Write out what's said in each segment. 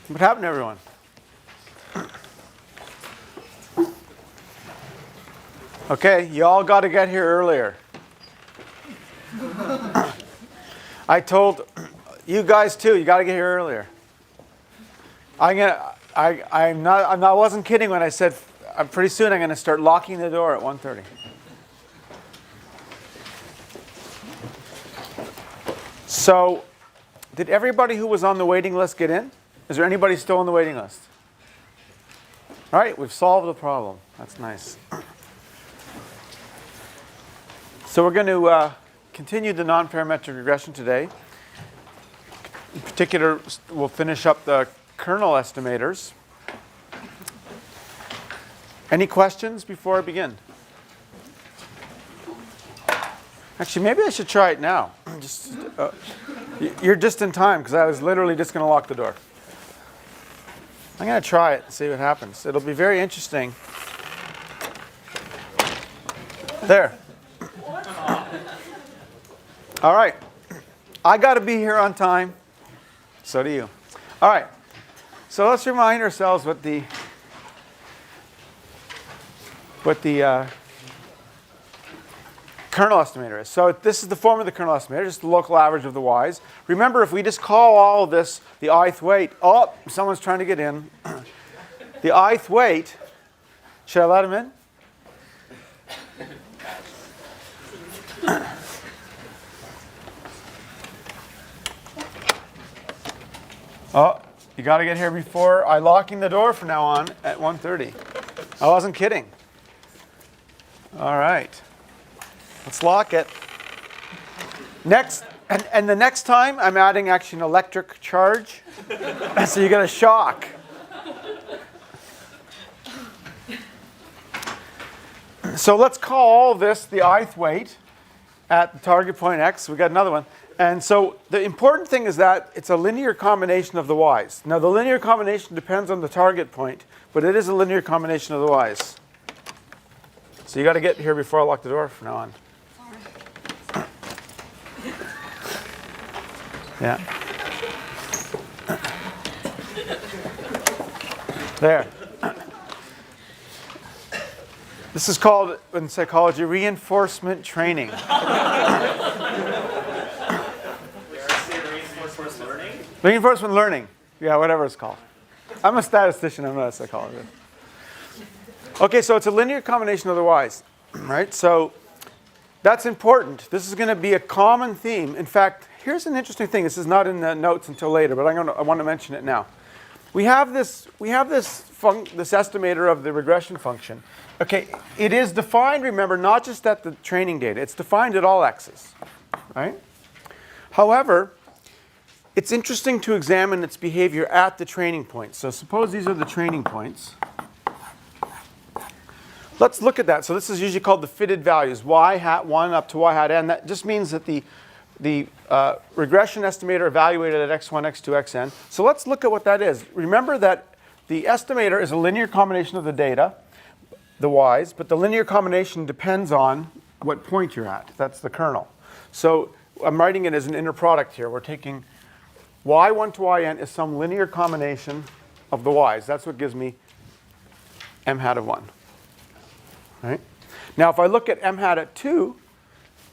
What happened to everyone? Okay, you all got to get here earlier. I told you guys too. You got to get here earlier. I wasn't kidding when I said pretty soon I'm going to start locking the door at 1:30. So, did everybody who was on the waiting list get in? Is there anybody still on the waiting list? All right, we've solved the problem. That's nice. So we're going to continue the nonparametric regression today. In particular, we'll finish up the kernel estimators. Any questions before I begin? Actually, maybe I should try it now. You're just in time because I was literally just going to lock the door. I'm going to try it and see what happens. It'll be very interesting. There. All right. I got to be here on time. So do you. All right. So let's remind ourselves what the kernel estimator is. So this is the form of the kernel estimator, just the local average of the y's. Remember, if we just call all of this the ith weight, oh, someone's trying to get in. The ith weight, should I let him in? Oh, you got to get here before I'm locking the door from now on at 1:30. I wasn't kidding. All right. Let's lock it. Next, and the next time I'm adding actually an electric charge. So you get a shock. So let's call all this the ith weight at the target point x. We got another one. And so the important thing is that it's a linear combination of the y's. Now the linear combination depends on the target point, but it is a linear combination of the y's. So you got to get here before I lock the door from now on. Yeah. There. This is called, in psychology, reinforcement training. Reinforcement learning. Yeah, whatever it's called. I'm a statistician, I'm not a psychologist. Okay, so it's a linear combination of the y's, right? So that's important. This is going to be a common theme. In fact, here's an interesting thing. This is not in the notes until later, but I want to mention it now. We have this estimator of the regression function. Okay, it is defined, remember, not just at the training data. It's defined at all x's, right? However, it's interesting to examine its behavior at the training point. So suppose these are the training points. Let's look at that. So this is usually called the fitted values, y hat 1 up to y hat n. That just means that the regression estimator evaluated at x1, x2, xn. So let's look at what that is. Remember that the estimator is a linear combination of the data, the y's, but the linear combination depends on what point you're at. That's the kernel. So I'm writing it as an inner product here. We're taking y1 to yn is some linear combination of the y's. That's what gives me m hat of 1. Right? Now, if I look at m hat at 2,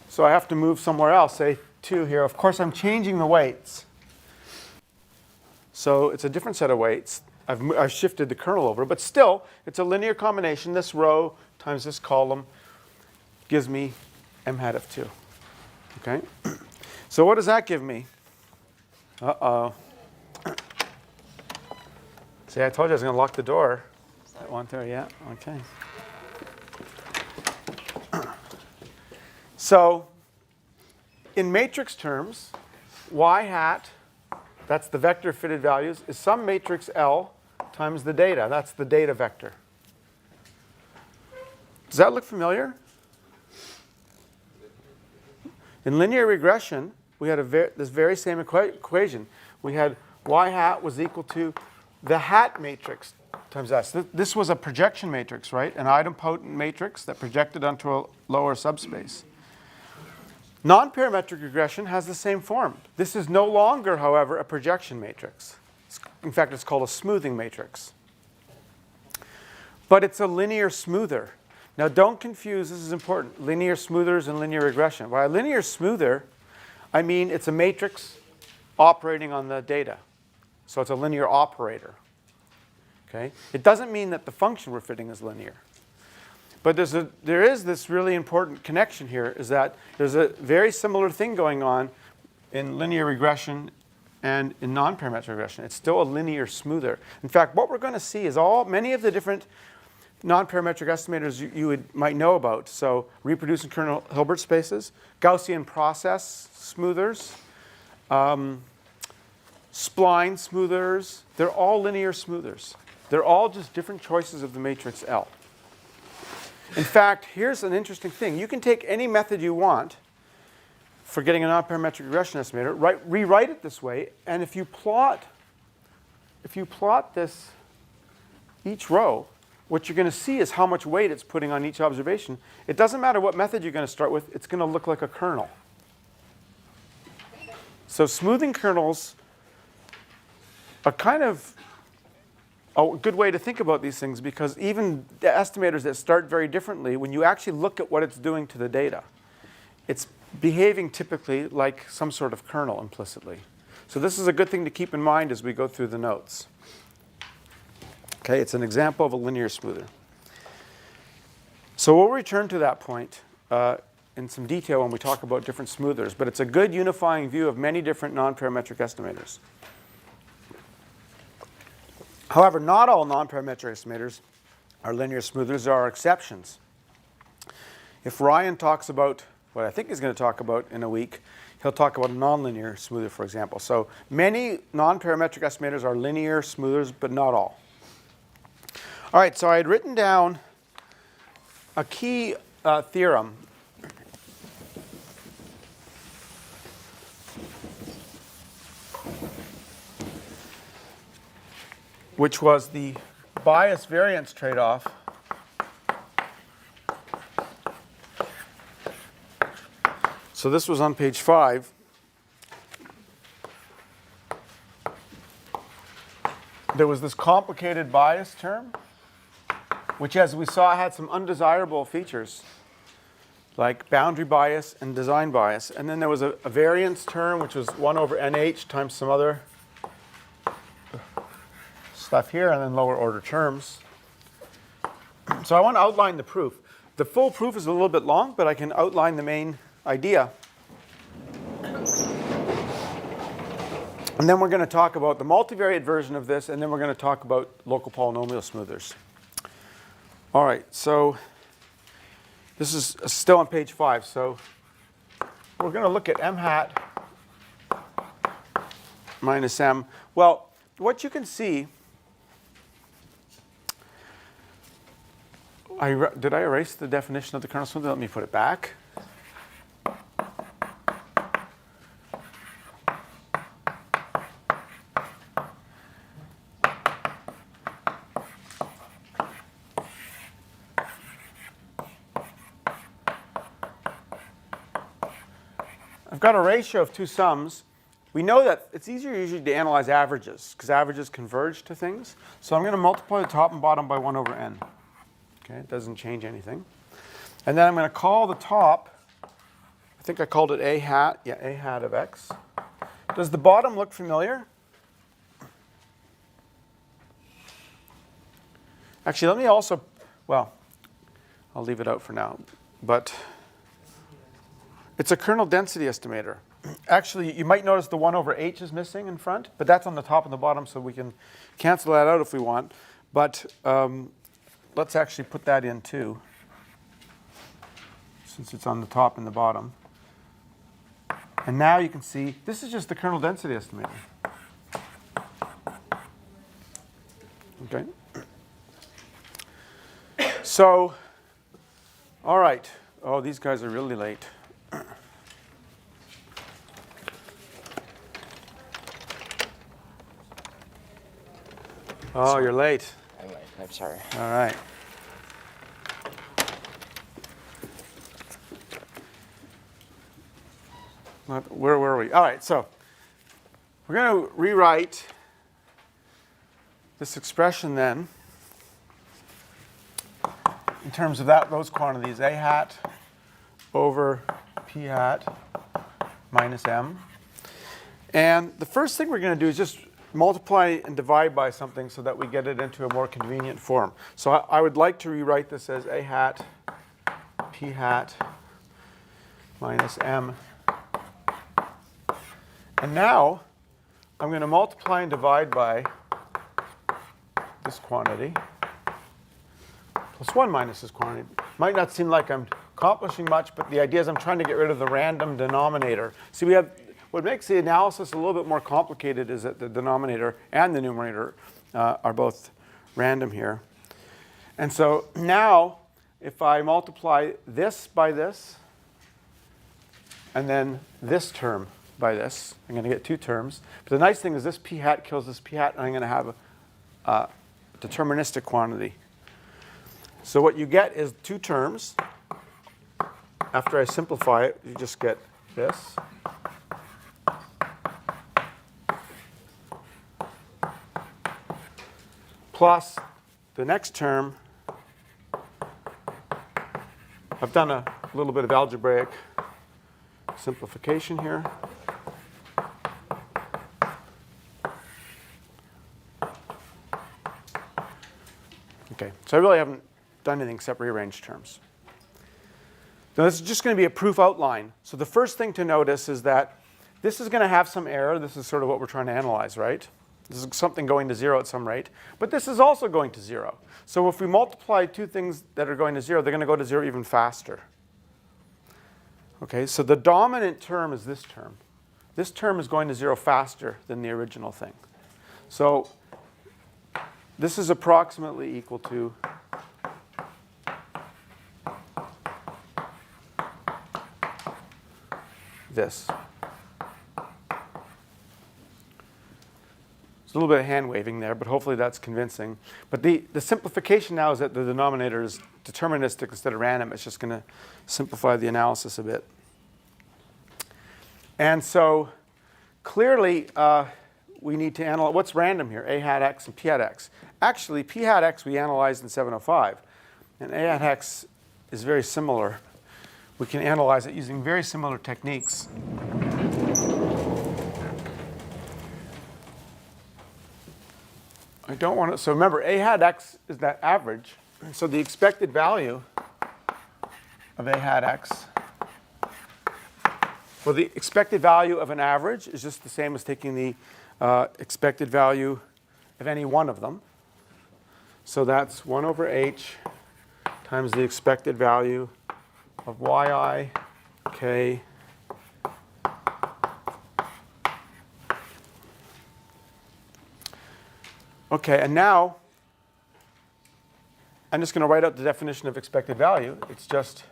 so I have to move somewhere else, say 2 here. Of course, I'm changing the weights. So it's a different set of weights. I've shifted the kernel over, but still, it's a linear combination. This row times this column gives me m hat of 2. Okay? So what does that give me? Uh-oh. See, I told you I was going to lock the door at 1:30. Yeah, okay. So in matrix terms, y hat, that's the vector fitted values, is some matrix L times the data. That's the data vector. Does that look familiar? In linear regression, we had this very same equation. We had y hat was equal to the hat matrix times s. This was a projection matrix, right? An idempotent matrix that projected onto a lower subspace. Nonparametric regression has the same form. This is no longer, however, a projection matrix. In fact, it's called a smoothing matrix. But it's a linear smoother. Now, don't confuse, this is important, linear smoothers and linear regression. By a linear smoother, I mean it's a matrix operating on the data. So it's a linear operator. Okay? It doesn't mean that the function we're fitting is linear. But there is this really important connection here, is that there's a very similar thing going on in linear regression and in nonparametric regression. It's still a linear smoother. In fact, what we're going to see is many of the different nonparametric estimators you might know about. So reproducing kernel Hilbert spaces, Gaussian process smoothers, spline smoothers. They're all linear smoothers. They're all just different choices of the matrix L. In fact, here's an interesting thing. You can take any method you want for getting a nonparametric regression estimator, rewrite it this way, and if you plot this each row, what you're going to see is how much weight it's putting on each observation. It doesn't matter what method you're going to start with, it's going to look like a kernel. So smoothing kernels are kind of a good way to think about these things, because even the estimators that start very differently, when you actually look at what it's doing to the data, it's behaving typically like some sort of kernel implicitly. So this is a good thing to keep in mind as we go through the notes. Okay, it's an example of a linear smoother. So we'll return to that point in some detail when we talk about different smoothers, but it's a good unifying view of many different nonparametric estimators. However, not all nonparametric estimators are linear smoothers. There are exceptions. If Ryan talks about what I think he's going to talk about in a week, he'll talk about a nonlinear smoother, for example. So many nonparametric estimators are linear smoothers, but not all. All right, so I had written down a key theorem which was the bias variance trade-off So this was on page 5. There was this complicated bias term, which, as we saw, had some undesirable features, like boundary bias and design bias. And then there was a variance term, which was 1 over nh times some other stuff here, and then lower order terms. So I want to outline the proof. The full proof is a little bit long, but I can outline the main idea. And then we're going to talk about the multivariate version of this, and then we're going to talk about local polynomial smoothers. All right, so this is still on page 5. So we're going to look at m hat minus m. Well, what you can see, did I erase the definition of the kernel smoother? Let me put it back. I've got a ratio of two sums. We know that it's easier usually to analyze averages, because averages converge to things. So I'm going to multiply the top and bottom by 1 over n. Okay, it doesn't change anything. And then I'm going to call the top, I think I called it a hat. Yeah, a hat of x. Does the bottom look familiar? Actually, let me also, well, I'll leave it out for now. But it's a kernel density estimator. Actually, you might notice the 1 over h is missing in front, but that's on the top and the bottom, so we can cancel that out if we want. But let's actually put that in too, since it's on the top and the bottom. And now you can see, this is just the kernel density estimator. Okay. So, all right. Oh, these guys are really late. Oh, you're late. I'm late. I'm sorry. All right. Where were we? All right, so we're going to rewrite this expression then, in terms of those quantities, a hat over p hat minus m. And the first thing we're going to do is just multiply and divide by something so that we get it into a more convenient form. So I would like to rewrite this as a hat p hat minus m. And now I'm going to multiply and divide by this quantity plus 1 minus this quantity. Might not seem like I'm accomplishing much, but the idea is I'm trying to get rid of the random denominator. See, we have what makes the analysis a little bit more complicated is that the denominator and the numerator are both random here. And so now, if I multiply this by this, and then this term by this, I'm going to get two terms. But the nice thing is this p hat kills this p hat, and I'm going to have a deterministic quantity. So what you get is two terms. After I simplify it, you just get this. Plus the next term. I've done a little bit of algebraic simplification here. Okay, so I really haven't done anything except rearrange terms. Now this is just going to be a proof outline. So the first thing to notice is that this is going to have some error. This is sort of what we're trying to analyze, right? This is something going to 0 at some rate. But this is also going to 0. So if we multiply two things that are going to 0, they're going to go to 0 even faster. Okay, so the dominant term is this term. This term is going to 0 faster than the original thing. So this is approximately equal to this. There's a little bit of hand waving there, but hopefully that's convincing. But the simplification now is that the denominator is deterministic instead of random. It's just going to simplify the analysis a bit. And so clearly, we need to analyze what's random here, a hat x and p hat x. Actually, p hat x we analyzed in 705. And a hat x is very similar. We can analyze it using very similar techniques. I don't want to, so remember, a hat x is that average. So the expected value of a hat x, well, the expected value of an average is just the same as taking the expected value of any one of them. So that's 1 over h times the expected value of yi, k, okay, and now I'm just going to write out the definition of expected value. It's just,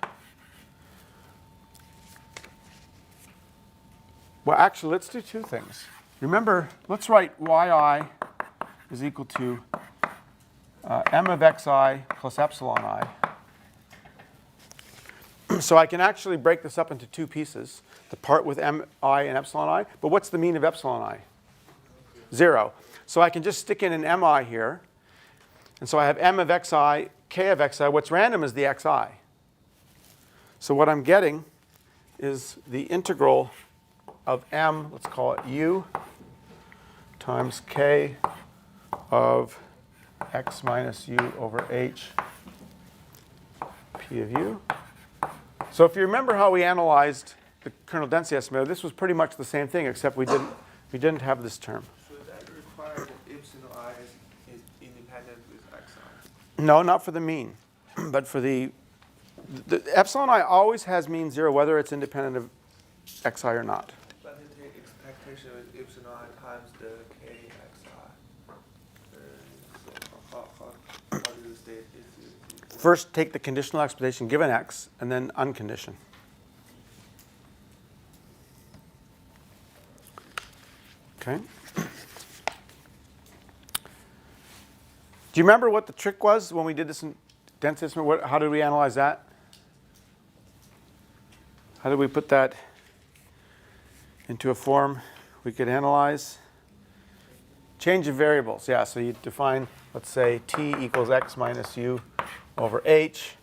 well, actually, let's do two things. Remember, let's write yi is equal to m of xi plus epsilon I. So I can actually break this up into two pieces, the part with mi and epsilon I. But what's the mean of epsilon I? 0. So I can just stick in an mi here. And so I have m of xi, k of xi. What's random is the xi. So what I'm getting is the integral of m, let's call it u, times k of x minus u over h p of u. So if you remember how we analyzed the kernel density estimator, this was pretty much the same thing, except we didn't have this term. So that requires that epsilon I is independent with xi? No, not for the mean. But for the epsilon I always has mean 0, whether it's independent of xi or not. But the expectation is epsilon I times the k xi. So how do you state this? First, take the conditional expectation given x, and then uncondition. Okay. Do you remember what the trick was when we did this in density estimate? How did we analyze that? How did we put that into a form we could analyze? Change of variables, yeah. So you define, let's say, t equals x minus u over h.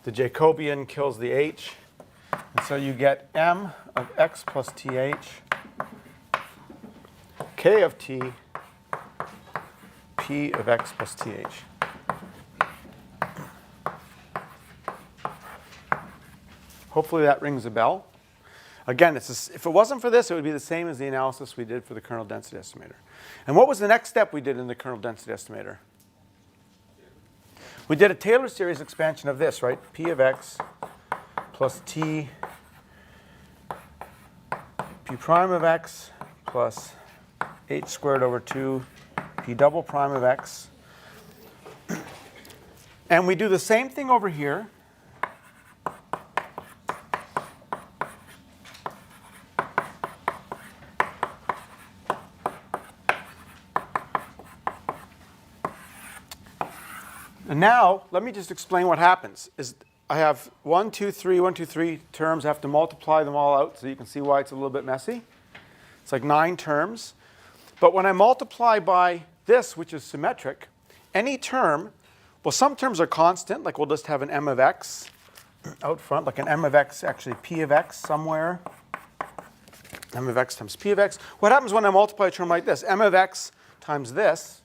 The Jacobian kills the h. And so you get m of x plus th, k of t, p of x plus th. Hopefully that rings a bell. Again, if it wasn't for this, it would be the same as the analysis we did for the kernel density estimator. And what was the next step we did in the kernel density estimator? We did a Taylor series expansion of this, right? P of x plus t, p prime of x plus h squared over 2, p double prime of x. And we do the same thing over here. And now, let me just explain what happens. I have 1, 2, 3 terms. I have to multiply them all out so you can see why it's a little bit messy. It's like 9 terms. But when I multiply by this, which is symmetric, any term, well, some terms are constant, like we'll just have an m of x out front, like an m of x, actually p of x somewhere. M of x times p of x. What happens when I multiply a term like this? M of x times this.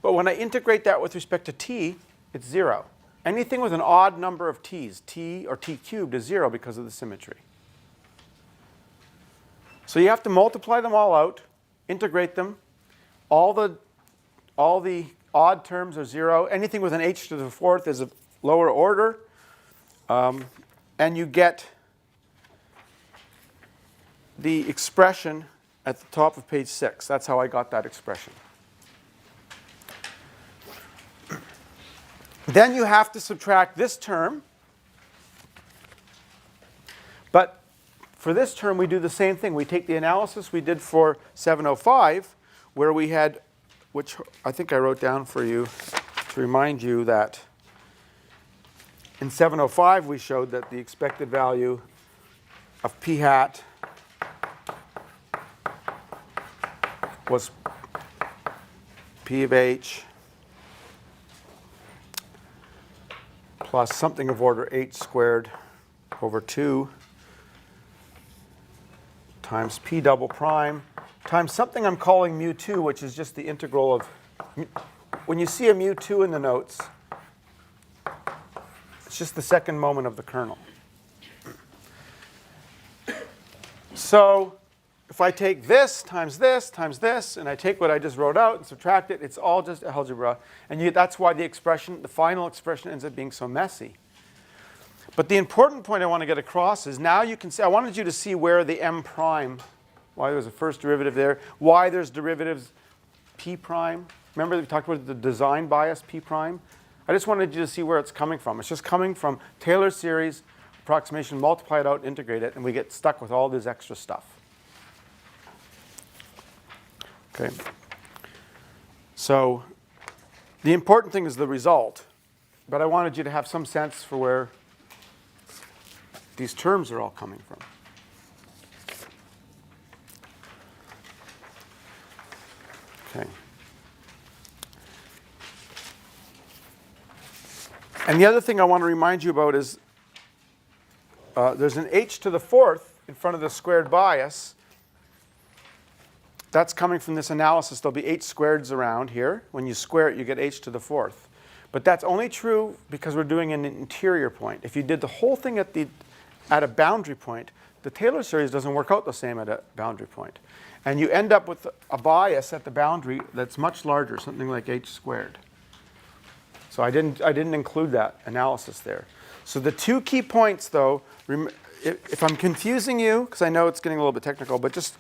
But when I integrate that with respect to t, it's 0. Anything with an odd number of t's, t or t cubed, is 0 because of the symmetry. So you have to multiply them all out, integrate them. All the odd terms are 0. Anything with an h to the 4th is a lower order. And you get the expression at the top of page 6. That's how I got that expression. Then you have to subtract this term. But for this term, we do the same thing. We take the analysis we did for 705, where we had, which I think I wrote down for you to remind you that in 705, we showed that the expected value of p hat was p of h plus something of order h squared over 2 times p double prime times something I'm calling mu2, which is just the integral of, when you see a mu2 in the notes, it's just the second moment of the kernel. So if I take this times this times this, and I take what I just wrote out and subtract it, it's all just algebra. And that's why the expression, the final expression, ends up being so messy. But the important point I want to get across is now you can see, I wanted you to see where the m prime, why there's a first derivative there, why there's derivatives p prime. Remember we talked about the design bias p prime? I just wanted you to see where it's coming from. It's just coming from Taylor series approximation, multiply it out, integrate it, and we get stuck with all this extra stuff. Okay. So the important thing is the result, but I wanted you to have some sense for where these terms are all coming from. Okay. And the other thing I want to remind you about is there's an h to the 4th in front of the squared bias. That's coming from this analysis. There'll be h squareds around here. When you square it, you get h to the 4th. But that's only true because we're doing an interior point. If you did the whole thing at a boundary point, the Taylor series doesn't work out the same at a boundary point. And you end up with a bias at the boundary that's much larger, something like h squared. So I didn't include that analysis there. So the two key points, though, if I'm confusing you, because I know it's getting a little bit technical, but just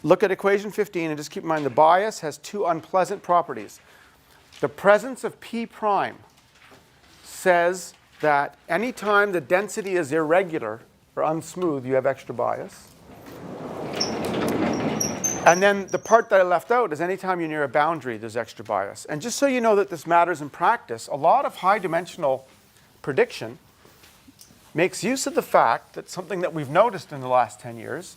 look at equation 15 and just keep in mind the bias has two unpleasant properties. The presence of p prime says that anytime the density is irregular or unsmooth, you have extra bias. And then the part that I left out is anytime you're near a boundary, there's extra bias. And just so you know that this matters in practice, a lot of high-dimensional prediction makes use of the fact that something that we've noticed in the last 10 years,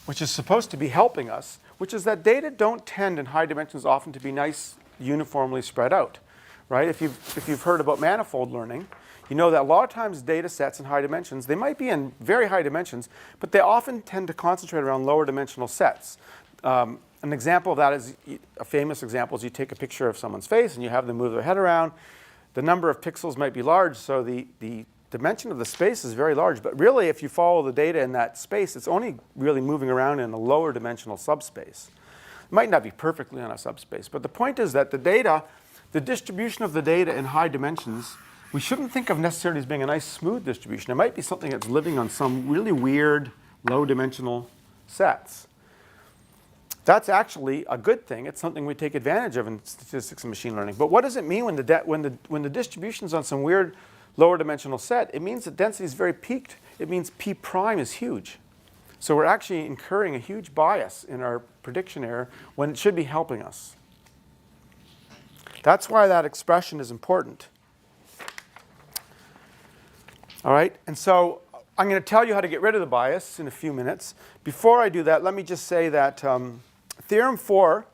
which is supposed to be helping us, which is that data don't tend in high dimensions often to be nice, uniformly spread out, right? If you've heard about manifold learning, you know that a lot of times data sets in high dimensions, they might be in very high dimensions, but they often tend to concentrate around lower dimensional sets. An example of that is, a famous example is you take a picture of someone's face and you have them move their head around. The number of pixels might be large, so the dimension of the space is very large. But really, if you follow the data in that space, it's only really moving around in a lower dimensional subspace. It might not be perfectly on a subspace, but the point is that the data, the distribution of the data in high dimensions, we shouldn't think of necessarily as being a nice smooth distribution. It might be something that's living on some really weird low dimensional sets. That's actually a good thing. It's something we take advantage of in statistics and machine learning. But what does it mean when the distribution is on some weird lower dimensional set? It means the density is very peaked. It means P prime is huge. So we're actually incurring a huge bias in our prediction error when it should be helping us. That's why that expression is important. All right, and so I'm going to tell you how to get rid of the bias in a few minutes. Before I do that, let me just say that Theorem 4,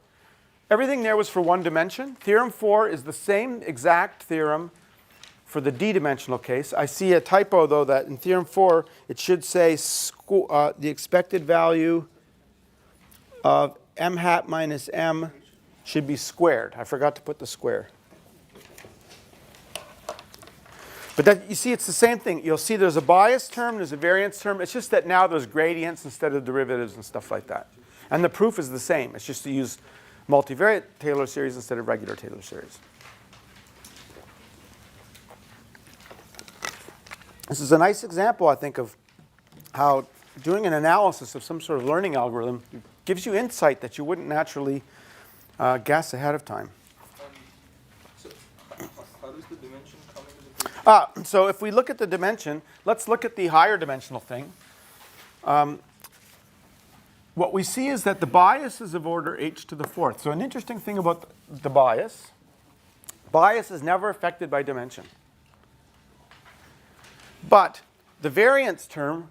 everything there was for one dimension. Theorem 4 is the same exact theorem for the d-dimensional case. I see a typo, though, that in Theorem 4, it should say the expected value of m hat minus m should be squared. I forgot to put the square. But that, you see, it's the same thing. You'll see there's a bias term, there's a variance term. It's just that now there's gradients instead of derivatives and stuff like that. And the proof is the same. It's just to use multivariate Taylor series instead of regular Taylor series. This is a nice example, I think, of how doing an analysis of some sort of learning algorithm gives you insight that you wouldn't naturally guess ahead of time. So how does the dimension come into the picture? So if we look at the dimension, let's look at the higher dimensional thing. What we see is that the bias is of order h to the fourth. So an interesting thing about the bias is never affected by dimension. But the variance term,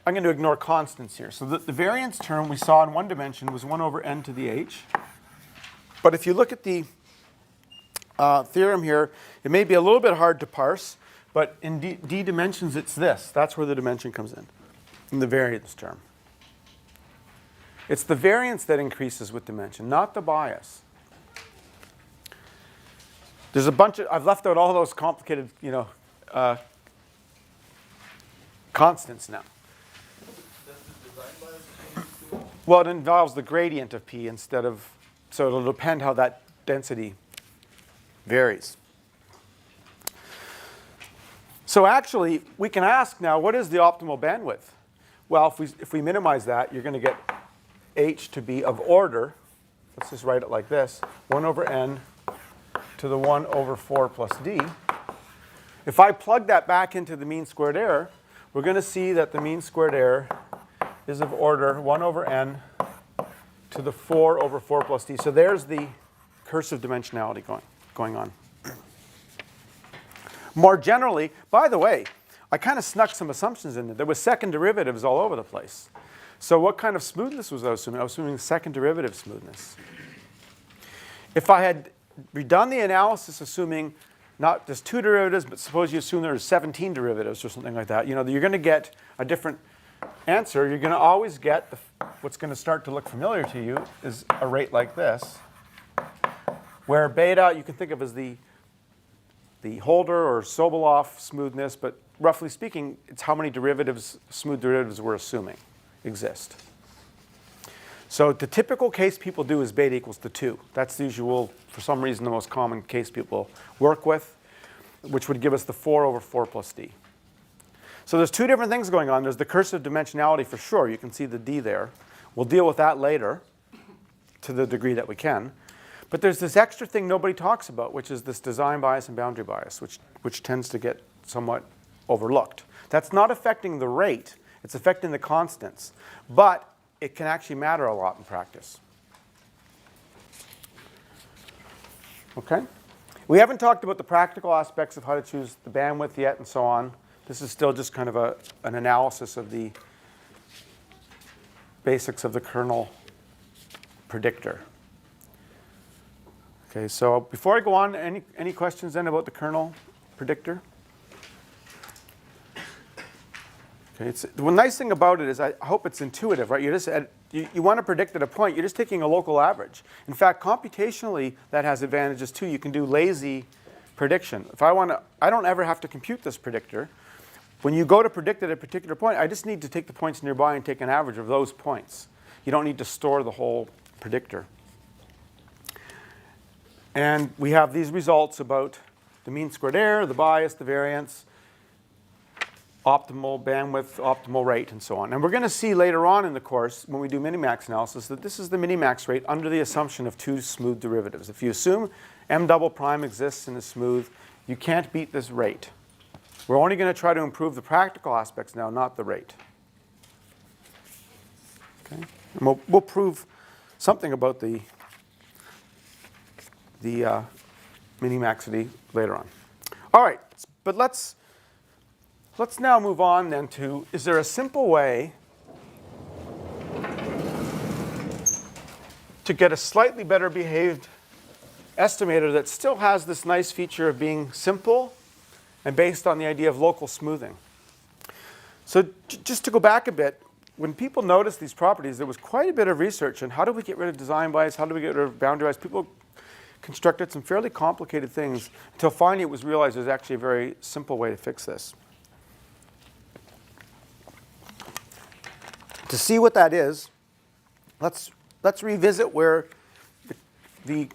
I'm going to ignore constants here. So the variance term we saw in one dimension was 1 over n to the h. But if you look at the theorem here, it may be a little bit hard to parse, but in d dimensions it's this. That's where the dimension comes in the variance term. It's the variance that increases with dimension, not the bias. There's a bunch of, I've left out all those complicated, constants now. Does the design bias change too? Well, it involves the gradient of p instead of, so it'll depend how that density varies. So actually, we can ask now, what is the optimal bandwidth? Well, if we minimize that, you're going to get h to be of order, let's just write it like this, 1 over n to the 1 over 4 plus d. If I plug that back into the mean squared error, we're going to see that the mean squared error is of order 1 over n to the 4 over 4 plus d. So there's the cursive dimensionality going on. More generally, by the way, I kind of snuck some assumptions in there. There was second derivatives all over the place. So what kind of smoothness was I assuming? I was assuming second derivative smoothness. If I had redone the analysis assuming not just 2 derivatives, but suppose you assume there's 17 derivatives or something like that, you're going to get a different answer. You're going to always get what's going to start to look familiar to you is a rate like this, where beta you can think of as the Holder or Sobolev smoothness, but roughly speaking, it's how many derivatives, smooth derivatives we're assuming exist. So the typical case people do is beta equals to 2. That's the usual, for some reason, the most common case people work with, which would give us the 4 over 4 plus d. So there's two different things going on. There's the cursive dimensionality for sure. You can see the d there. We'll deal with that later to the degree that we can. But there's this extra thing nobody talks about, which is this design bias and boundary bias, which tends to get somewhat overlooked. That's not affecting the rate. It's affecting the constants. But it can actually matter a lot in practice. Okay? We haven't talked about the practical aspects of how to choose the bandwidth yet and so on. This is still just kind of an analysis of the basics of the kernel predictor. Okay, so before I go on, any questions then about the kernel predictor? Okay, the nice thing about it is I hope it's intuitive, right? You want to predict at a point, you're just taking a local average. In fact, computationally, that has advantages too. You can do lazy prediction. I don't ever have to compute this predictor. When you go to predict at a particular point, I just need to take the points nearby and take an average of those points. You don't need to store the whole predictor. And we have these results about the mean squared error, the bias, the variance, optimal bandwidth, optimal rate, and so on. And we're going to see later on in the course, when we do minimax analysis, that this is the minimax rate under the assumption of two smooth derivatives. If you assume m double prime exists in a smooth, you can't beat this rate. We're only going to try to improve the practical aspects now, not the rate. Okay? And we'll prove something about the minimaxity later on. All right, but let's now move on then to, is there a simple way to get a slightly better behaved estimator that still has this nice feature of being simple and based on the idea of local smoothing? So just to go back a bit, when people noticed these properties, there was quite a bit of research on how do we get rid of design bias, how do we get rid of boundary bias. People constructed some fairly complicated things until finally it was realized there's actually a very simple way to fix this. To see what that is, let's revisit where the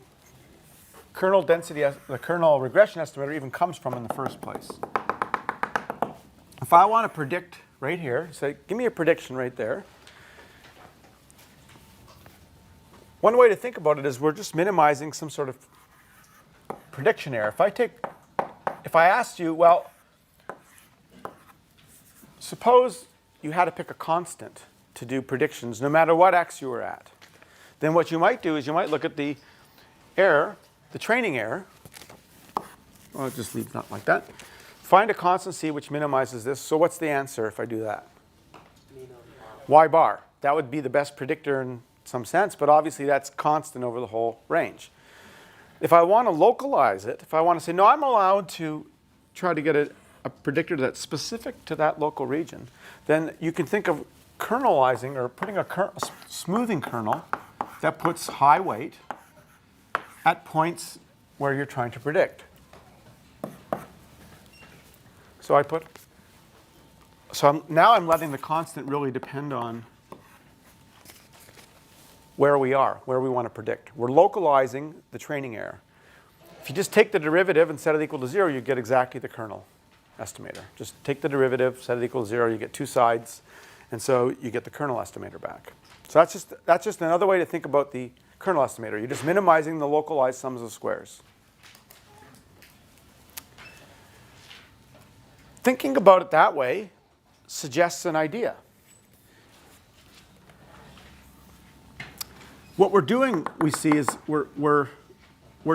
kernel density, the kernel regression estimator even comes from in the first place. If I want to predict right here, say, give me a prediction right there. One way to think about it is we're just minimizing some sort of prediction error. If I asked you, well, suppose you had to pick a constant to do predictions no matter what x you were at, then what you might do is you might look at the error, the training error. I'll just leave that like that. Find a constant c which minimizes this. So what's the answer if I do that? Y bar. That would be the best predictor in some sense, but obviously that's constant over the whole range. If I want to localize it, if I want to say, no, I'm allowed to try to get a predictor that's specific to that local region, then you can think of kernelizing or putting a smoothing kernel that puts high weight at points where you're trying to predict. So now I'm letting the constant really depend on where we are, where we want to predict. We're localizing the training error. If you just take the derivative and set it equal to 0, you get exactly the kernel estimator. Just take the derivative, set it equal to 0, you get two sides, and so you get the kernel estimator back. So that's just another way to think about the kernel estimator. You're just minimizing the localized sums of squares. Thinking about it that way suggests an idea. What we're doing, we see, is we're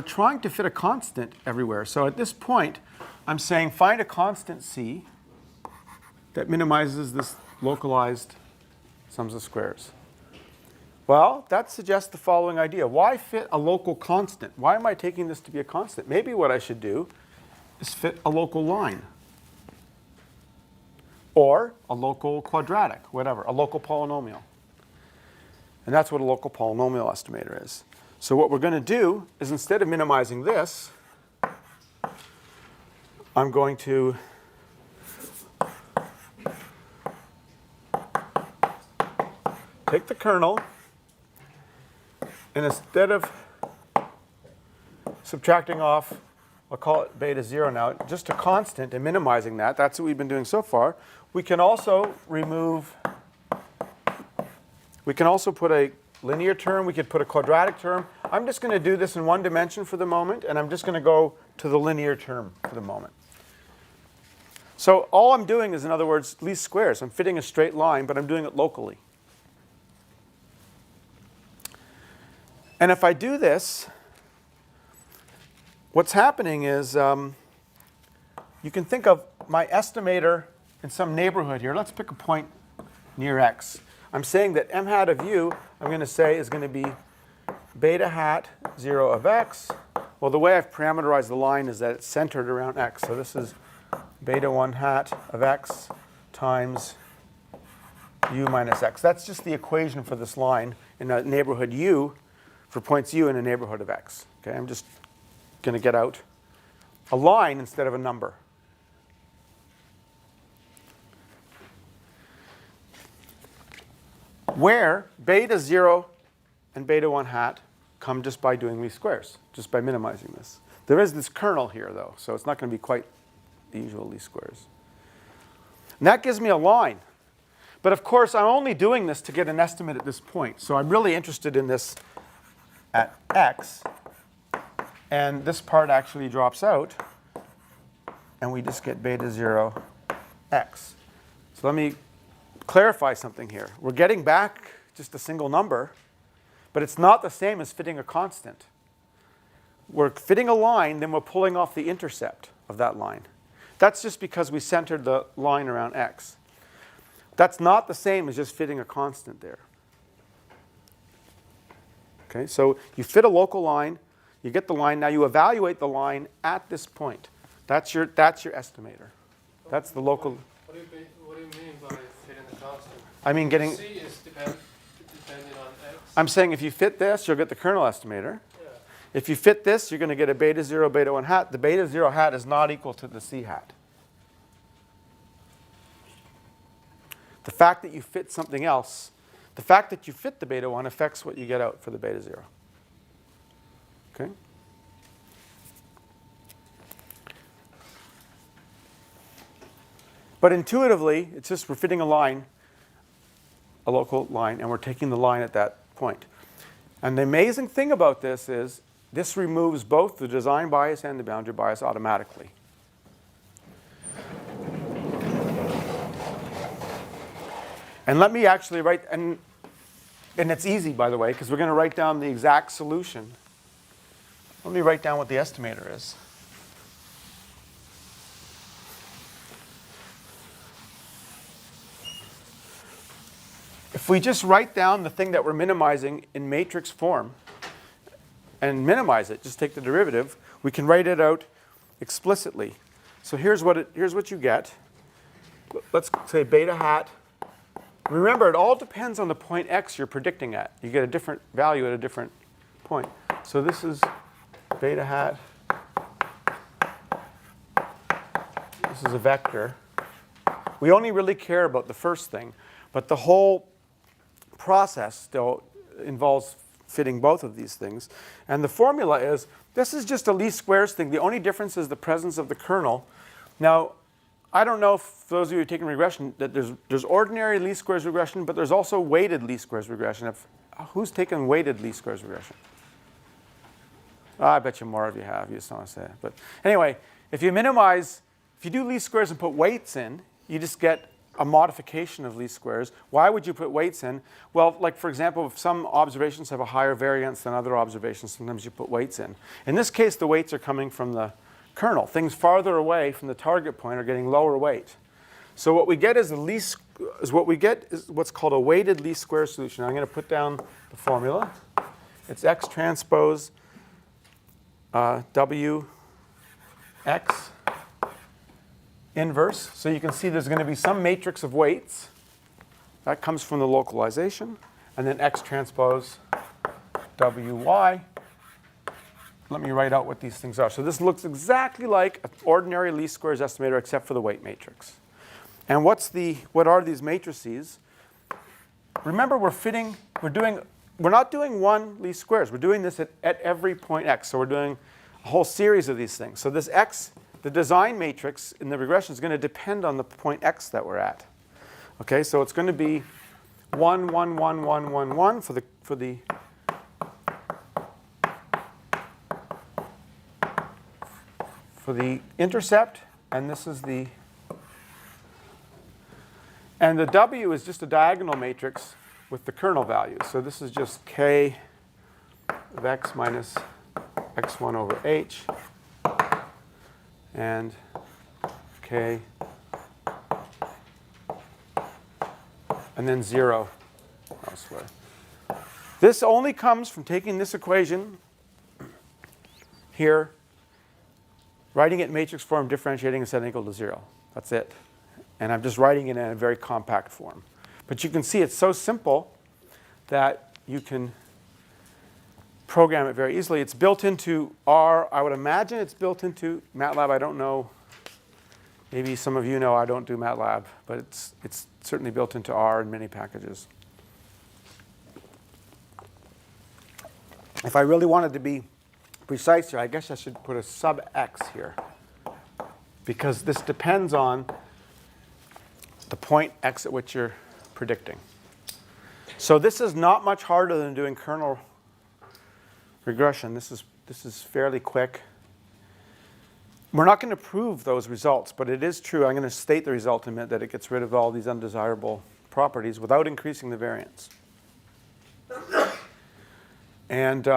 trying to fit a constant everywhere. So at this point, I'm saying find a constant c that minimizes this localized sums of squares. Well, that suggests the following idea. Why fit a local constant? Why am I taking this to be a constant? Maybe what I should do is fit a local line. Or a local quadratic, whatever, a local polynomial. And that's what a local polynomial estimator is. So what we're going to do is instead of minimizing this, I'm going to take the kernel, and instead of subtracting off, I'll call it beta 0 now, just a constant and minimizing that, that's what we've been doing so far. We can also put a linear term, we could put a quadratic term. I'm just going to do this in one dimension for the moment, and I'm just going to go to the linear term for the moment. So all I'm doing is, in other words, least squares. I'm fitting a straight line, but I'm doing it locally. And if I do this, what's happening is you can think of my estimator in some neighborhood here. Let's pick a point near x. I'm saying that m hat of u, I'm going to say, is going to be beta hat 0 of x. Well, the way I've parameterized the line is that it's centered around x. So this is beta 1 hat of x times u minus x. That's just the equation for this line in a neighborhood u, for points u in a neighborhood of x. Okay, I'm just going to get out a line instead of a number. Where beta 0 and beta 1 hat come just by doing least squares, just by minimizing this. There is this kernel here, though, so it's not going to be quite the usual least squares. And that gives me a line. But of course, I'm only doing this to get an estimate at this point. So I'm really interested in this at x. And this part actually drops out. And we just get beta 0 x. So let me clarify something here. We're getting back just a single number. But it's not the same as fitting a constant. We're fitting a line, then we're pulling off the intercept of that line. That's just because we centered the line around x. That's not the same as just fitting a constant there. Okay, so you fit a local line, you get the line, now you evaluate the line at this point. That's your estimator. That's the local. What do you mean by fitting the constant? I mean getting. C is dependent on x. I'm saying if you fit this, you'll get the kernel estimator. Yeah. If you fit this, you're going to get a beta 0, beta 1 hat. The beta 0 hat is not equal to the c hat. The fact that you fit something else, the fact that you fit the beta 1 affects what you get out for the beta 0. Okay? But intuitively, it's just we're fitting a line, a local line, and we're taking the line at that point. And the amazing thing about this is this removes both the design bias and the boundary bias automatically. And let me actually write, and it's easy, by the way, because we're going to write down the exact solution. Let me write down what the estimator is. If we just write down the thing that we're minimizing in matrix form and minimize it, just take the derivative, we can write it out explicitly. So here's what you get. Let's say beta hat. Remember, it all depends on the point x you're predicting at. You get a different value at a different point. So this is beta hat. This is a vector. We only really care about the first thing, but the whole process still involves fitting both of these things. And the formula is, this is just a least squares thing. The only difference is the presence of the kernel. Now, I don't know if those of you who are taking regression, that there's ordinary least squares regression, but there's also weighted least squares regression. Who's taken weighted least squares regression? I bet you more of you have. You just don't want to say it. But anyway, if you do least squares and put weights in, you just get a modification of least squares. Why would you put weights in? Well, like for example, if some observations have a higher variance than other observations, sometimes you put weights in. In this case, the weights are coming from the kernel. Things farther away from the target point are getting lower weight. So what we get is what's called a weighted least squares solution. I'm going to put down the formula. It's x transpose w x inverse. So you can see there's going to be some matrix of weights. That comes from the localization. And then x transpose wy. Let me write out what these things are. So this looks exactly like an ordinary least squares estimator except for the weight matrix. And what are these matrices? Remember, we're not doing one least squares. We're doing this at every point x. So we're doing a whole series of these things. So this x, the design matrix in the regression is going to depend on the point x that we're at. Okay, so it's going to be 1, 1, 1, 1, 1, 1 for the intercept, and this is and the W is just a diagonal matrix with the kernel values. So this is just k of x minus x1 over h, and k, and then 0 elsewhere. This only comes from taking this equation here, writing it in matrix form, differentiating and setting equal to 0. That's it. And I'm just writing it in a very compact form. But you can see it's so simple that you can program it very easily. It's built into R. I would imagine it's built into MATLAB. I don't know. Maybe some of you know I don't do MATLAB, but it's certainly built into R in many packages. If I really wanted to be precise here, I guess I should put a sub x here, because this depends on the point x at which you're predicting. So this is not much harder than doing kernel regression. This is fairly quick. We're not going to prove those results, but it is true. I'm going to state the result in a minute, that it gets rid of all these undesirable properties without increasing the variance. And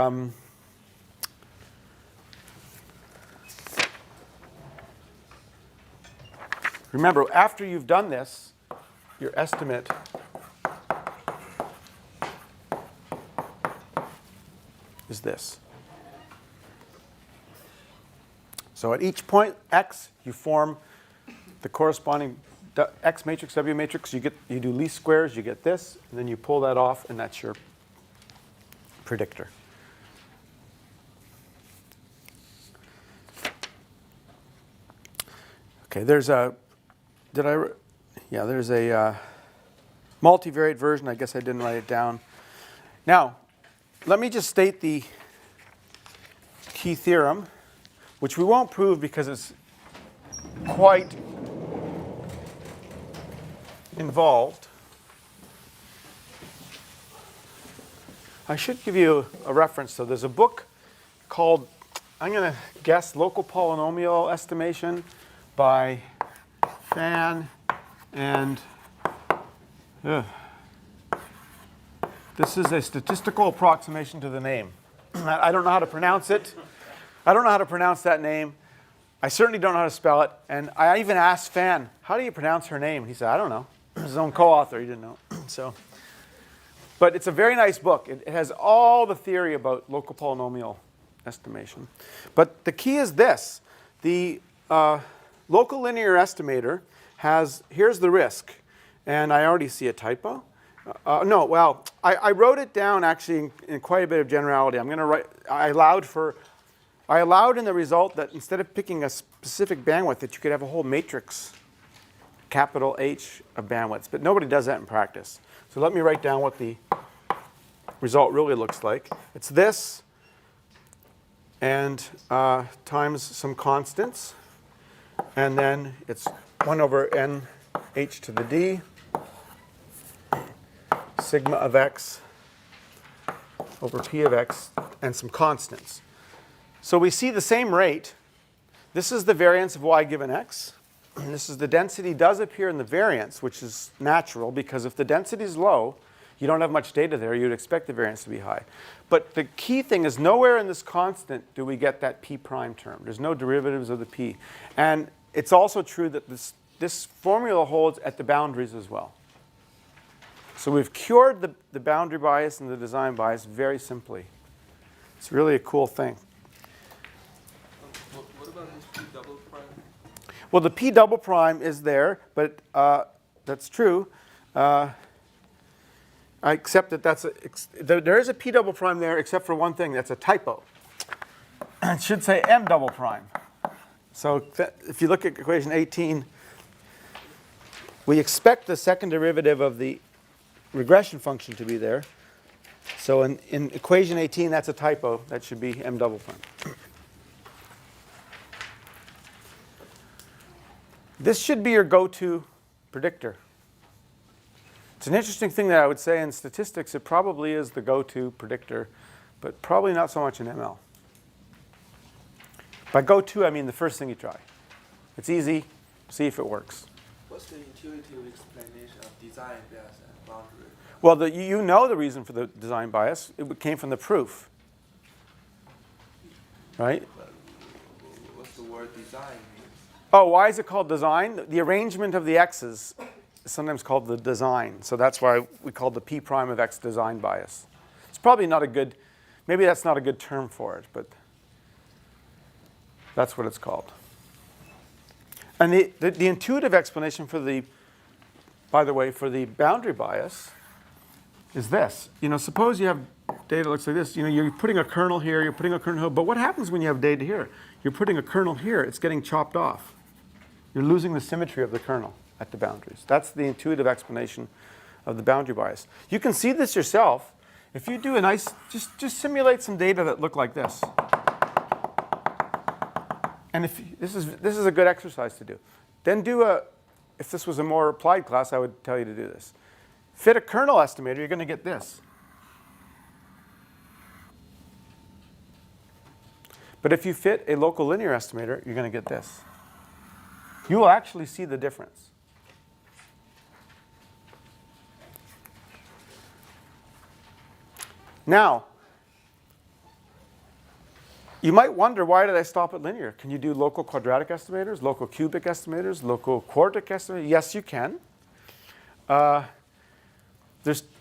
remember, after you've done this, your estimate is this. So at each point x, you form the corresponding x matrix, W matrix. You do least squares, you get this, and then you pull that off, and that's your predictor. Okay, there's a multivariate version. I guess I didn't write it down. Now, let me just state the key theorem, which we won't prove because it's quite involved. I should give you a reference. So there's a book called, I'm going to guess, Local Polynomial Estimation by Fan and this is a statistical approximation to the name. I don't know how to pronounce it. I don't know how to pronounce that name. I certainly don't know how to spell it. And I even asked Fan, how do you pronounce her name? He said, I don't know. His own co-author, he didn't know. But it's a very nice book. It has all the theory about local polynomial estimation. But the key is this. The local linear estimator has, here's the risk. And I already see a typo. No, well, I wrote it down actually in quite a bit of generality. I'm going to write, I allowed in the result that instead of picking a specific bandwidth, that you could have a whole matrix, capital H, of bandwidths. But nobody does that in practice. So let me write down what the result really looks like. It's this and times some constants. And then it's 1 over n h to the d, sigma of x over p of x, and some constants. So we see the same rate. This is the variance of y given x. And this is the density does appear in the variance, which is natural, because if the density is low, you don't have much data there, you'd expect the variance to be high. But the key thing is nowhere in this constant do we get that p prime term. There's no derivatives of the p. And it's also true that this formula holds at the boundaries as well. So we've cured the boundary bias and the design bias very simply. It's really a cool thing. What about this p double prime? Well, the p double prime is there, but that's true. I accept that there is a p double prime there, except for one thing. That's a typo. It should say m double prime. So if you look at equation 18, we expect the second derivative of the regression function to be there. So in equation 18, that's a typo. That should be m double prime. This should be your go-to predictor. It's an interesting thing that I would say in statistics. It probably is the go-to predictor, but probably not so much in ML. By go-to, I mean the first thing you try. It's easy. See if it works. What's the intuitive explanation of design bias and boundary? Well, you know the reason for the design bias. It came from the proof, right? What's the word design mean? Oh, why is it called design? The arrangement of the x's is sometimes called the design. So that's why we call the p prime of x design bias. It's probably not a good, maybe that's not a good term for it, but that's what it's called. And the intuitive explanation for the, by the way, for the boundary bias is this. Suppose you have data that looks like this. You're putting a kernel here, you're putting a kernel here, but what happens when you have data here? You're putting a kernel here, it's getting chopped off. You're losing the symmetry of the kernel at the boundaries. That's the intuitive explanation of the boundary bias. You can see this yourself. If you do a nice, just simulate some data that look like this. And if this is a good exercise to do. Then if this was a more applied class, I would tell you to do this. Fit a kernel estimator, you're going to get this. But if you fit a local linear estimator, you're going to get this. You will actually see the difference. Now, you might wonder, why did I stop at linear? Can you do local quadratic estimators, local cubic estimators, local quartic estimators? Yes, you can.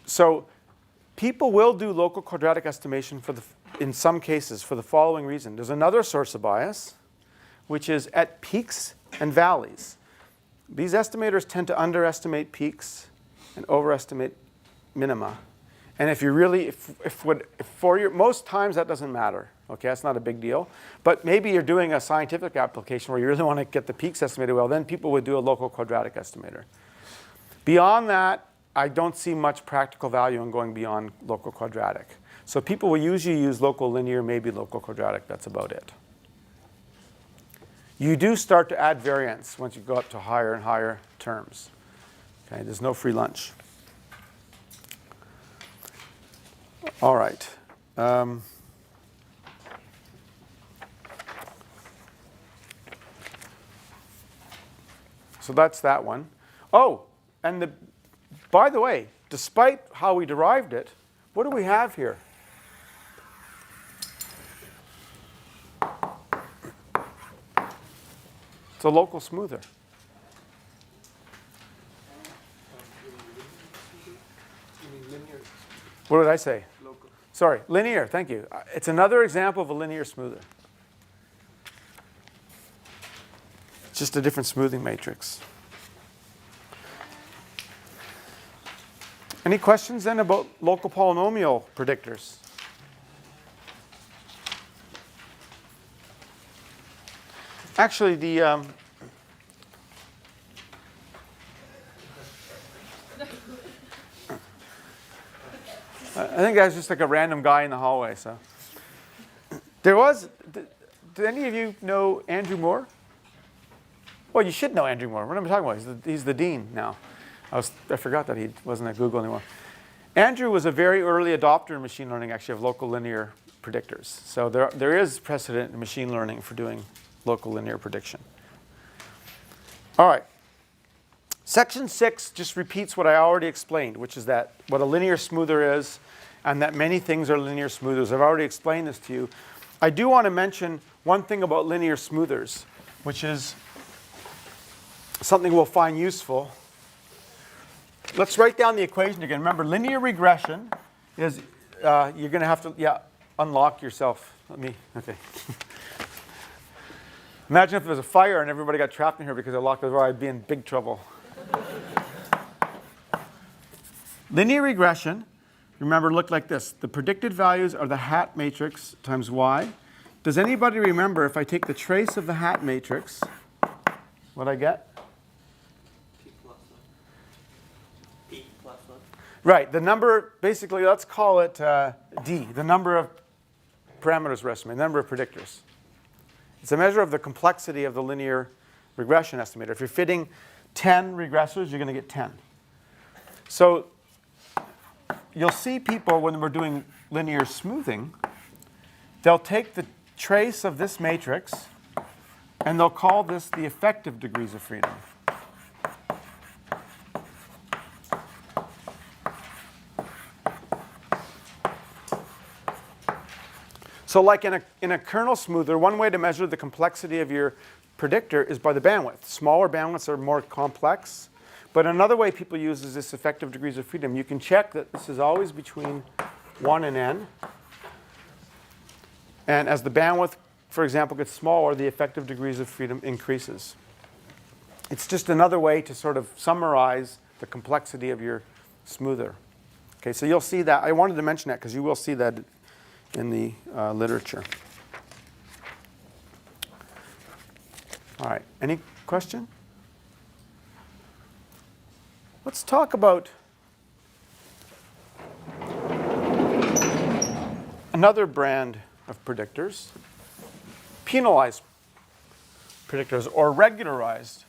So people will do local quadratic estimation in some cases for the following reason. There's another source of bias, which is at peaks and valleys. These estimators tend to underestimate peaks and overestimate minima. And if you really, most times that doesn't matter. Okay, that's not a big deal. But maybe you're doing a scientific application where you really want to get the peaks estimated well, then people would do a local quadratic estimator. Beyond that, I don't see much practical value in going beyond local quadratic. So people will usually use local linear, maybe local quadratic. That's about it. You do start to add variance once you go up to higher and higher terms. Okay, there's no free lunch. All right. So that's that one. Oh, and by the way, despite how we derived it, what do we have here? It's a local smoother. What did I say? Local. Sorry, linear, thank you. It's another example of a linear smoother. It's just a different smoothing matrix. Any questions then about local polynomial predictors? Actually, I think that's just like a random guy in the hallway. So there was. Did any of you know Andrew Moore? Well, you should know Andrew Moore. What am I talking about? He's the dean now. I forgot that he wasn't at Google anymore. Andrew was a very early adopter in machine learning, actually, of local linear predictors. So there is precedent in machine learning for doing local linear prediction. All right. Section 6 just repeats what I already explained, which is that what a linear smoother is and that many things are linear smoothers. I've already explained this to you. I do want to mention one thing about linear smoothers, which is something we'll find useful. Let's write down the equation again. Remember, linear regression is, you're going to have to, unlock yourself. Okay. Imagine if there was a fire and everybody got trapped in here because I locked the door, I'd be in big trouble. Linear regression, remember, looked like this. The predicted values are the hat matrix times y. Does anybody remember if I take the trace of the hat matrix, what I get? P plus 1. P plus 1. Right, the number, basically, let's call it D, the number of parameters we're estimating, the number of predictors. It's a measure of the complexity of the linear regression estimator. If you're fitting 10 regressors, you're going to get 10. So you'll see people, when we're doing linear smoothing, they'll take the trace of this matrix, and they'll call this the effective degrees of freedom. So like in a kernel smoother, one way to measure the complexity of your predictor is by the bandwidth. Smaller bandwidths are more complex. But another way people use is this effective degrees of freedom. You can check that this is always between 1 and n. And as the bandwidth, for example, gets smaller, the effective degrees of freedom increases. It's just another way to sort of summarize the complexity of your smoother. Okay, so you'll see that. I wanted to mention that because you will see that in the literature. All right, any question? Let's talk about another brand of predictors, penalized predictors or regularized,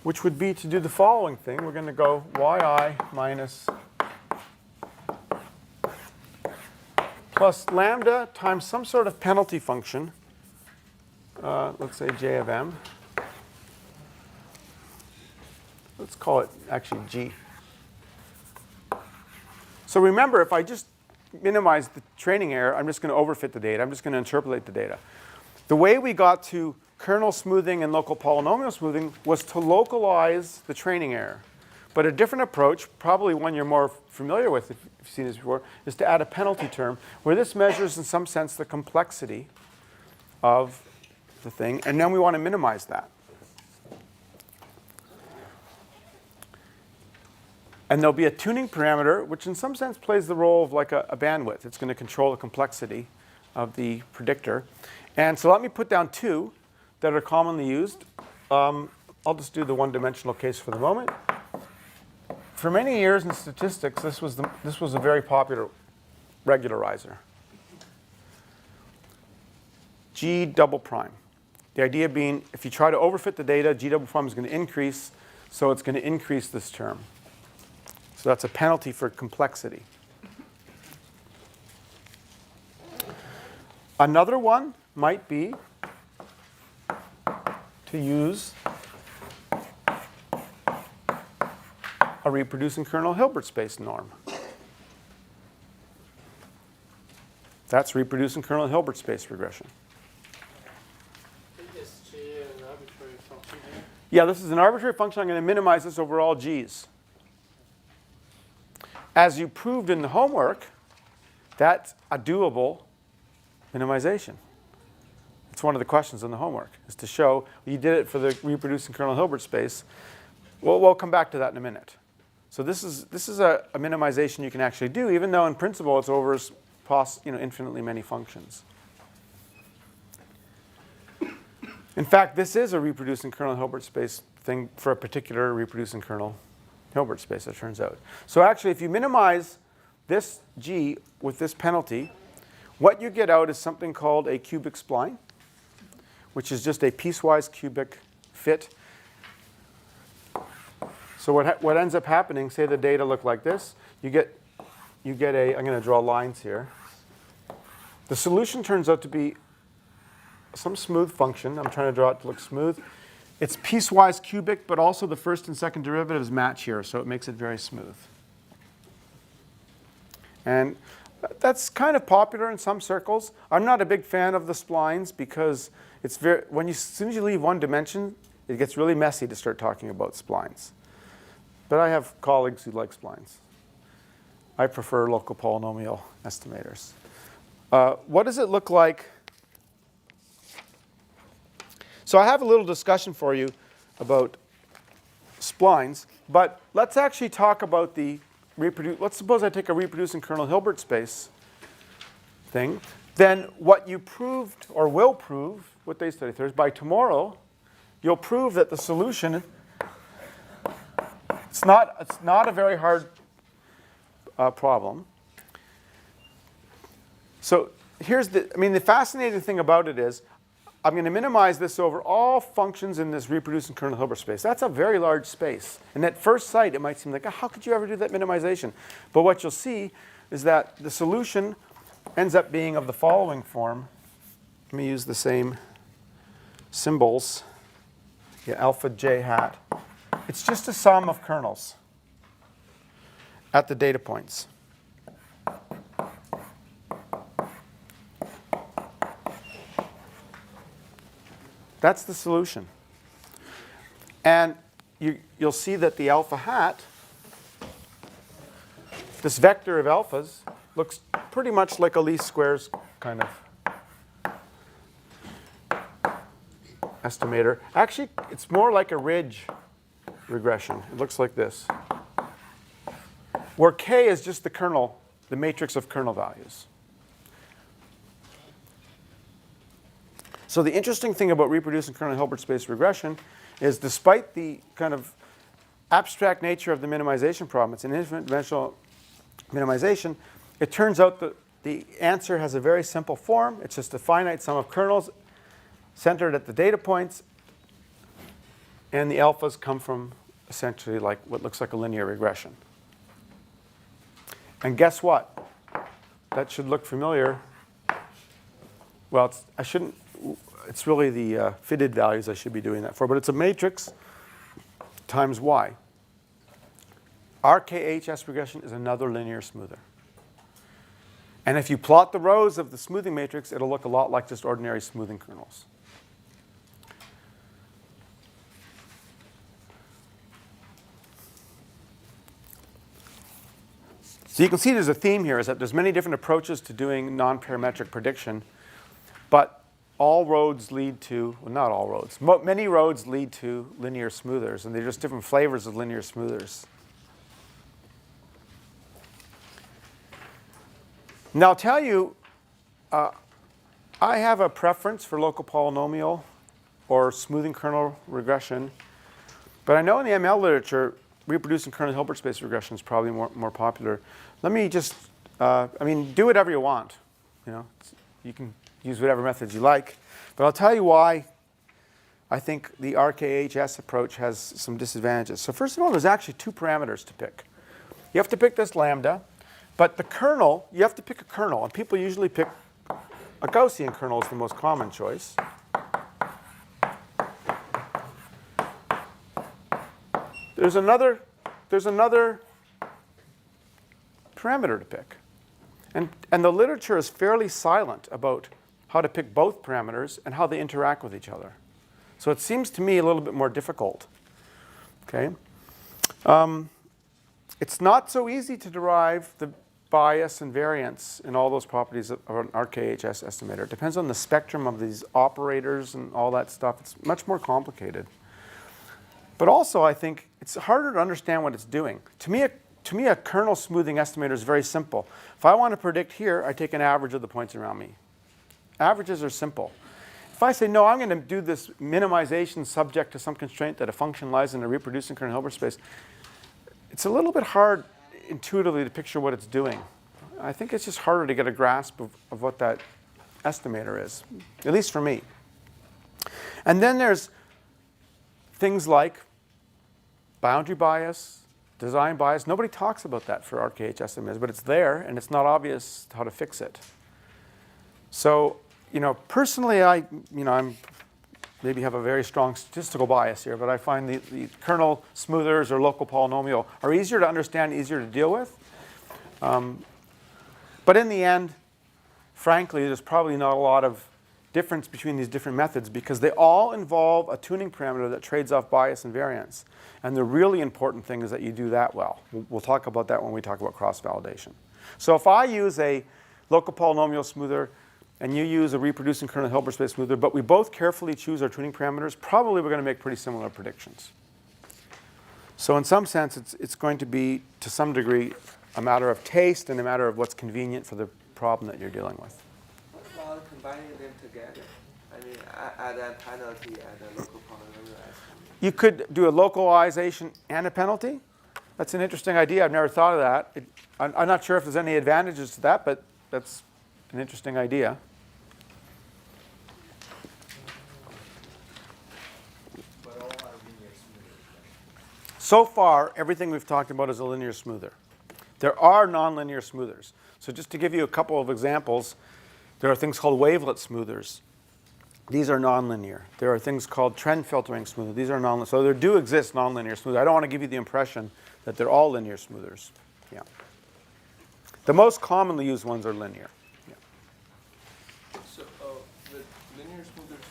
which would be to do the following thing. We're going to go yi minus plus lambda times some sort of penalty function, let's say j of m. Let's call it actually g. So remember, if I just minimize the training error, I'm just going to overfit the data. I'm just going to interpolate the data. The way we got to kernel smoothing and local polynomial smoothing was to localize the training error. But a different approach, probably one you're more familiar with if you've seen this before, is to add a penalty term where this measures in some sense the complexity of the thing, and then we want to minimize that. And there'll be a tuning parameter, which in some sense plays the role of like a bandwidth. It's going to control the complexity of the predictor. And so let me put down two that are commonly used. I'll just do the one-dimensional case for the moment. For many years in statistics, this was a very popular regularizer. G double prime. The idea being, if you try to overfit the data, G double prime is going to increase, so it's going to increase this term. So that's a penalty for complexity. Another one might be to use a reproducing kernel Hilbert space norm. That's reproducing kernel Hilbert space regression. Is G an arbitrary function here? Yeah, this is an arbitrary function. I'm going to minimize this over all G's. As you proved in the homework, that's a doable minimization. It's one of the questions in the homework, is to show you did it for the reproducing kernel Hilbert space. We'll come back to that in a minute. So this is a minimization you can actually do, even though in principle it's over infinitely many functions. In fact, this is a reproducing kernel Hilbert space thing for a particular reproducing kernel Hilbert space, it turns out. So actually, if you minimize this G with this penalty, what you get out is something called a cubic spline, which is just a piecewise cubic fit. So what ends up happening, say the data look like this, you get a, I'm going to draw lines here. The solution turns out to be some smooth function. I'm trying to draw it to look smooth. It's piecewise cubic, but also the first and second derivatives match here, so it makes it very smooth. And that's kind of popular in some circles. I'm not a big fan of the splines because it's as soon as you leave one dimension, it gets really messy to start talking about splines. But I have colleagues who like splines. I prefer local polynomial estimators. What does it look like? So I have a little discussion for you about splines, but let's actually talk about the let's suppose I take a reproducing kernel Hilbert space thing. Then what you proved or will prove, what day study Thursday, by tomorrow, you'll prove that the solution, it's not a very hard problem. So here's the fascinating thing about it is, I'm going to minimize this over all functions in this reproducing kernel Hilbert space. That's a very large space. And at first sight, it might seem like, how could you ever do that minimization? But what you'll see is that the solution ends up being of the following form. Let me use the same symbols. Yeah, alpha j hat. It's just a sum of kernels at the data points. That's the solution. And you'll see that the alpha hat this vector of alphas looks pretty much like a least squares kind of estimator. Actually, it's more like a ridge regression. It looks like this, where K is just the kernel, the matrix of kernel values. So the interesting thing about reproducing kernel Hilbert space regression is, despite the kind of abstract nature of the minimization problem, it's an infinite dimensional minimization, it turns out that the answer has a very simple form. It's just a finite sum of kernels centered at the data points, and the alphas come from essentially like what looks like a linear regression. And guess what? That should look familiar. Well, it's really the fitted values I should be doing that for, but it's a matrix times y. RKHS regression is another linear smoother. And if you plot the rows of the smoothing matrix, it'll look a lot like just ordinary smoothing kernels. So you can see there's a theme here, is that there's many different approaches to doing nonparametric prediction, but all roads lead to, well, not all roads, many roads lead to linear smoothers, and they're just different flavors of linear smoothers. Now, I'll tell you, I have a preference for local polynomial or smoothing kernel regression, but I know in the ML literature, reproducing kernel Hilbert space regression is probably more popular. Let me just, do whatever you want. You can use whatever methods you like, but I'll tell you why I think the RKHS approach has some disadvantages. So first of all, there's actually two parameters to pick. You have to pick this lambda, but the kernel, you have to pick a kernel, and people usually pick a Gaussian kernel is the most common choice. There's another parameter to pick. And the literature is fairly silent about how to pick both parameters and how they interact with each other. So it seems to me a little bit more difficult. Okay? It's not so easy to derive the bias and variance and all those properties of an RKHS estimator. It depends on the spectrum of these operators and all that stuff. It's much more complicated. But also, I think it's harder to understand what it's doing. To me, a kernel smoothing estimator is very simple. If I want to predict here, I take an average of the points around me. Averages are simple. If I say, no, I'm going to do this minimization subject to some constraint that a function lies in a reproducing kernel Hilbert space, it's a little bit hard intuitively to picture what it's doing. I think it's just harder to get a grasp of what that estimator is, at least for me. And then there's things like boundary bias, design bias. Nobody talks about that for RKH estimators, but it's there, and it's not obvious how to fix it. So, personally, I'm maybe have a very strong statistical bias here, but I find the kernel smoothers or local polynomial are easier to understand, easier to deal with. But in the end, frankly, there's probably not a lot of difference between these different methods because they all involve a tuning parameter that trades off bias and variance. And the really important thing is that you do that well. We'll talk about that when we talk about cross-validation. So if I use a local polynomial smoother and you use a reproducing kernel Hilbert space smoother, but we both carefully choose our tuning parameters, probably we're going to make pretty similar predictions. So in some sense, it's going to be, to some degree, a matter of taste and a matter of what's convenient for the problem that you're dealing with. What about combining them together? Add a penalty and a local polynomial estimate. You could do a localization and a penalty. That's an interesting idea. I've never thought of that. I'm not sure if there's any advantages to that, but that's an interesting idea. So far, everything we've talked about is a linear smoother. There are nonlinear smoothers. So just to give you a couple of examples, there are things called wavelet smoothers. These are nonlinear. There are things called trend filtering smoothers. These are nonlinear. So there do exist nonlinear smoothers. I don't want to give you the impression that they're all linear smoothers. Yeah. The most commonly used ones are linear. Yeah. So with linear smoothers,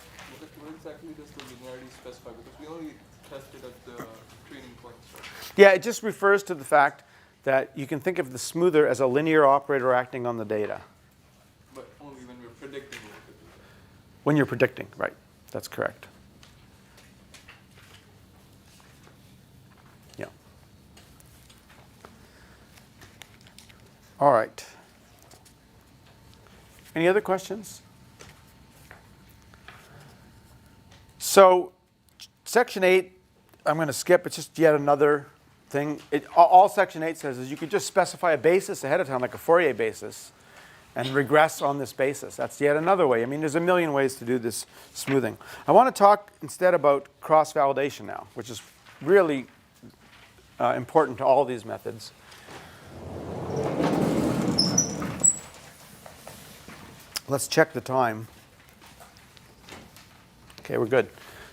what exactly does the linearity specify? Because we only tested at the training points. Right? Yeah, it just refers to the fact that you can think of the smoother as a linear operator acting on the data. But only when we're predicting what it is. When you're predicting, right. That's correct. Yeah. All right. Any other questions? So section 8, I'm going to skip. It's just yet another thing. All section 8 says is you could just specify a basis ahead of time, like a Fourier basis, and regress on this basis. That's yet another way. I mean, there's a million ways to do this smoothing. I want to talk instead about cross-validation now, which is really important to all these methods. Let's check the time. Okay, we're good.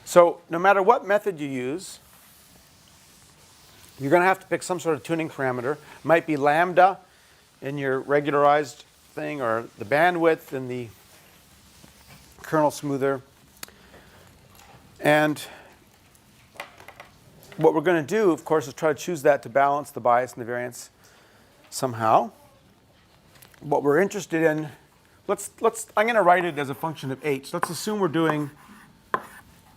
So no matter what method you use, you're going to have to pick some sort of tuning parameter. It might be lambda in your regularized thing, or the bandwidth in the kernel smoother. And what we're going to do, of course, is try to choose that to balance the bias and the variance somehow. What we're interested in, I'm going to write it as a function of h. Let's assume we're doing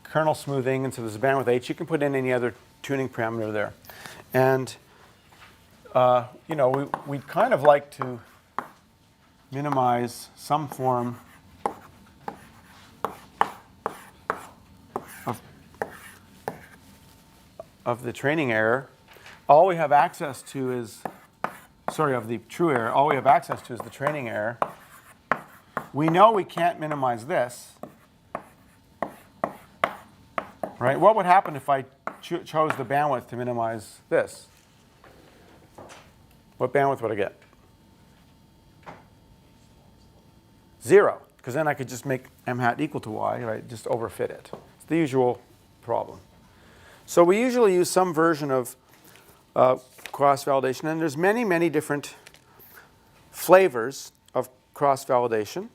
kernel smoothing, and so there's a bandwidth h. You can put in any other tuning parameter there. And we'd kind of like to minimize some form of the training error. All we have access to is, of the true error. All we have access to is the training error. We know we can't minimize this. Right? What would happen if I chose the bandwidth to minimize this? What bandwidth would I get? 0, because then I could just make m hat equal to y, right? Just overfit it. It's the usual problem. So we usually use some version of cross-validation, and there's many, many different flavors of cross-validation.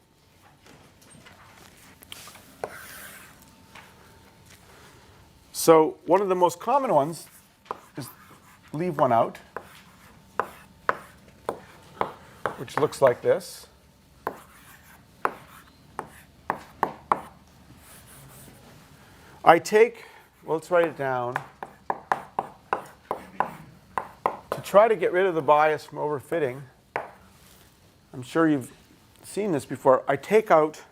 So one of the most common ones is leave one out, which looks like this. Let's write it down. To try to get rid of the bias from overfitting, I'm sure you've seen this before, I take out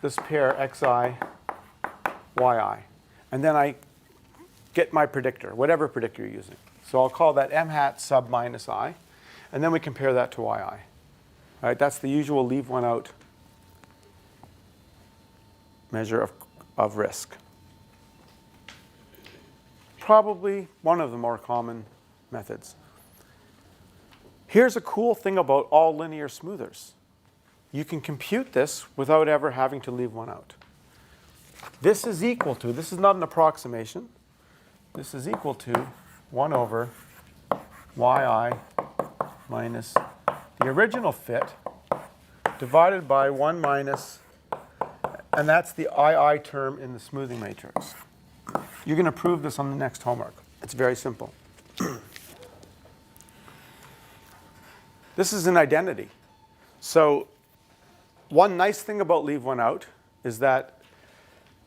this pair xi, yi. And then I get my predictor, whatever predictor you're using. So I'll call that m hat sub minus I. And then we compare that to yi. All right, that's the usual leave one out measure of risk. Probably one of the more common methods. Here's a cool thing about all linear smoothers. You can compute this without ever having to leave one out. This is equal to, this is not an approximation, this is equal to 1 over yi minus the original fit divided by 1 minus, and that's the II term in the smoothing matrix. You're going to prove this on the next homework. It's very simple. This is an identity. So one nice thing about leave one out is that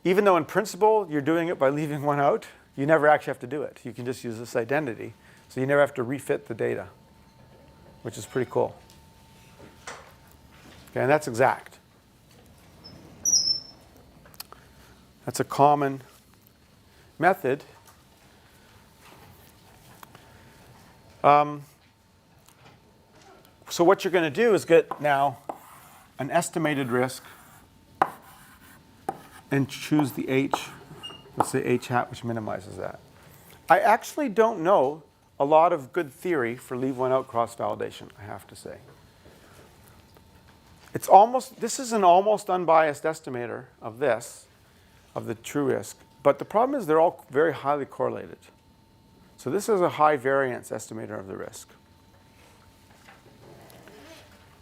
even though in principle you're doing it by leaving one out, you never actually have to do it. You can just use this identity. So you never have to refit the data, which is pretty cool. Okay, and that's exact. That's a common method. So what you're going to do is get now an estimated risk and choose the h, let's say h hat, which minimizes that. I actually don't know a lot of good theory for leave one out cross-validation, I have to say. This is an almost unbiased estimator of this, of the true risk. But the problem is they're all very highly correlated. So this is a high variance estimator of the risk.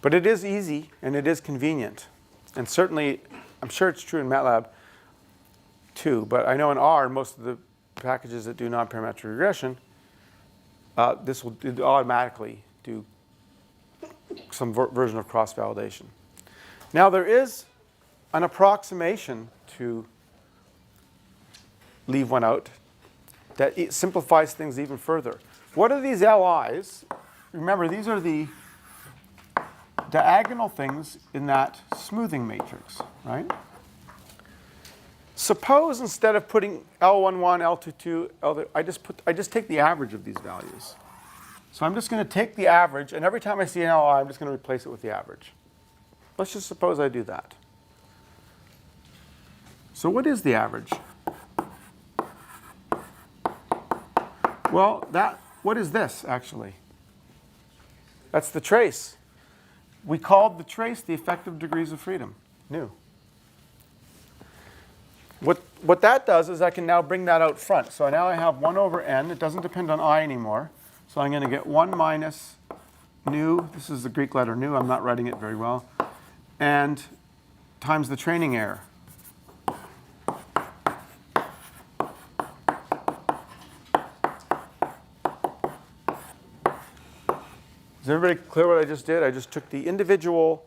But it is easy and it is convenient. And certainly, I'm sure it's true in MATLAB too, but I know in R, most of the packages that do nonparametric regression, this will automatically do some version of cross-validation. Now there is an approximation to leave one out that simplifies things even further. What are these LIs? Remember, these are the diagonal things in that smoothing matrix, right? Suppose instead of putting L11, L22, I just take the average of these values. So I'm just going to take the average, and every time I see an LI, I'm just going to replace it with the average. Let's just suppose I do that. So what is the average? Well, what is this, actually? That's the trace. We called the trace the effective degrees of freedom, nu. What that does is I can now bring that out front. So now I have 1 over n. It doesn't depend on I anymore. So I'm going to get 1 minus nu. This is the Greek letter nu. I'm not writing it very well. And times the training error. Is everybody clear what I just did? I just took the individual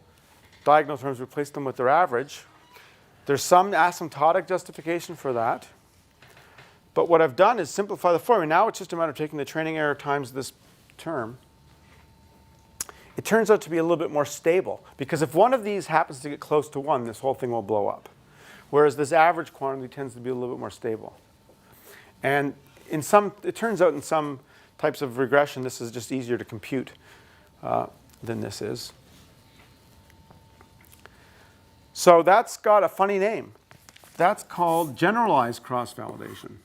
diagonal terms, replaced them with their average. There's some asymptotic justification for that. But what I've done is simplify the formula. Now it's just a matter of taking the training error times this term. It turns out to be a little bit more stable. Because if one of these happens to get close to 1, this whole thing will blow up. Whereas this average quantity tends to be a little bit more stable. And it turns out in some types of regression, this is just easier to compute than this is. So that's got a funny name. That's called generalized cross-validation.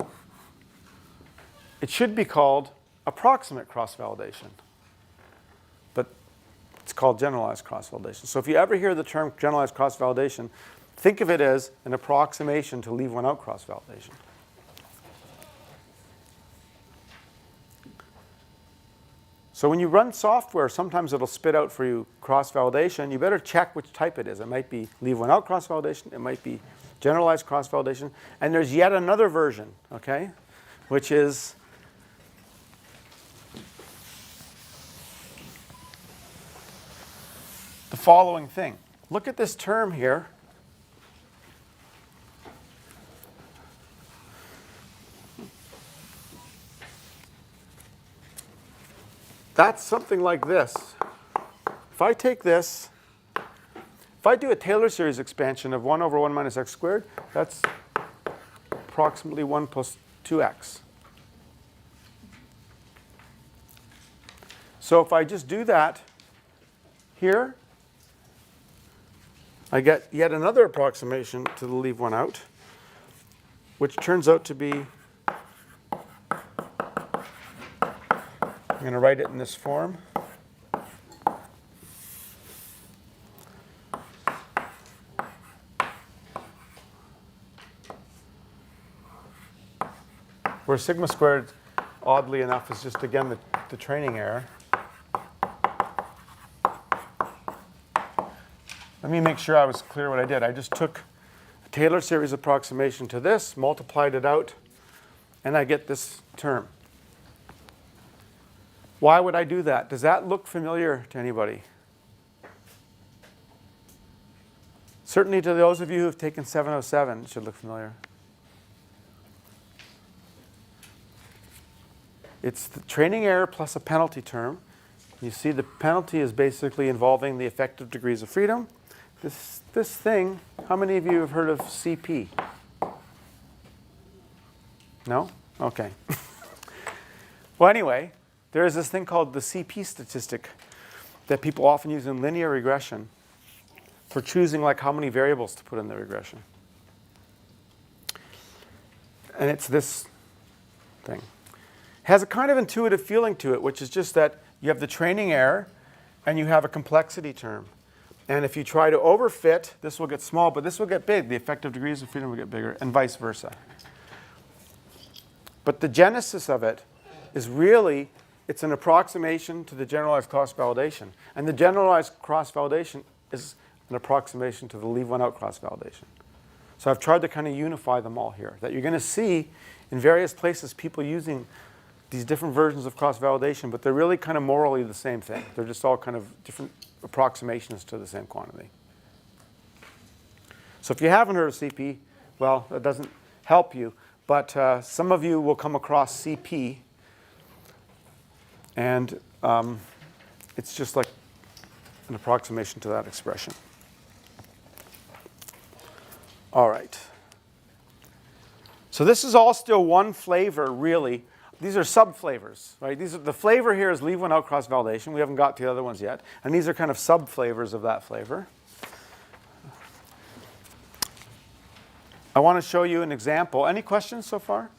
It should be called approximate cross-validation. But it's called generalized cross-validation. So if you ever hear the term generalized cross-validation, think of it as an approximation to leave one out cross-validation. So when you run software, sometimes it'll spit out for you cross-validation. You better check which type it is. It might be leave one out cross-validation. It might be generalized cross-validation. And there's yet another version, okay, which is the following thing. Look at this term here. That's something like this. If I take this, if I do a Taylor series expansion of 1 over 1 minus x squared, that's approximately 1 plus 2x. So if I just do that here, I get yet another approximation to the leave one out, which turns out to be, I'm going to write it in this form. Where sigma squared, oddly enough, is just, again, the training error. Let me make sure I was clear what I did. I just took a Taylor series approximation to this, multiplied it out, and I get this term. Why would I do that? Does that look familiar to anybody? Certainly to those of you who have taken 707, it should look familiar. It's the training error plus a penalty term. You see the penalty is basically involving the effective degrees of freedom. This thing, how many of you have heard of CP? No? Okay. Well, anyway, there is this thing called the CP statistic that people often use in linear regression for choosing like how many variables to put in the regression. And it's this thing. It has a kind of intuitive feeling to it, which is just that you have the training error and you have a complexity term. And if you try to overfit, this will get small, but this will get big. The effective degrees of freedom will get bigger, and vice versa. But the genesis of it is really, it's an approximation to the generalized cross-validation. And the generalized cross-validation is an approximation to the leave one out cross-validation. So I've tried to kind of unify them all here, that you're going to see in various places people using these different versions of cross-validation, but they're really kind of morally the same thing. They're just all kind of different approximations to the same quantity. So if you haven't heard of CP, well, that doesn't help you. But some of you will come across CP, and it's just like an approximation to that expression. All right. So this is all still one flavor, really. These are sub-flavors, right? The flavor here is leave one out cross-validation. We haven't got to the other ones yet. And these are kind of sub-flavors of that flavor. I want to show you an example. Any questions so far?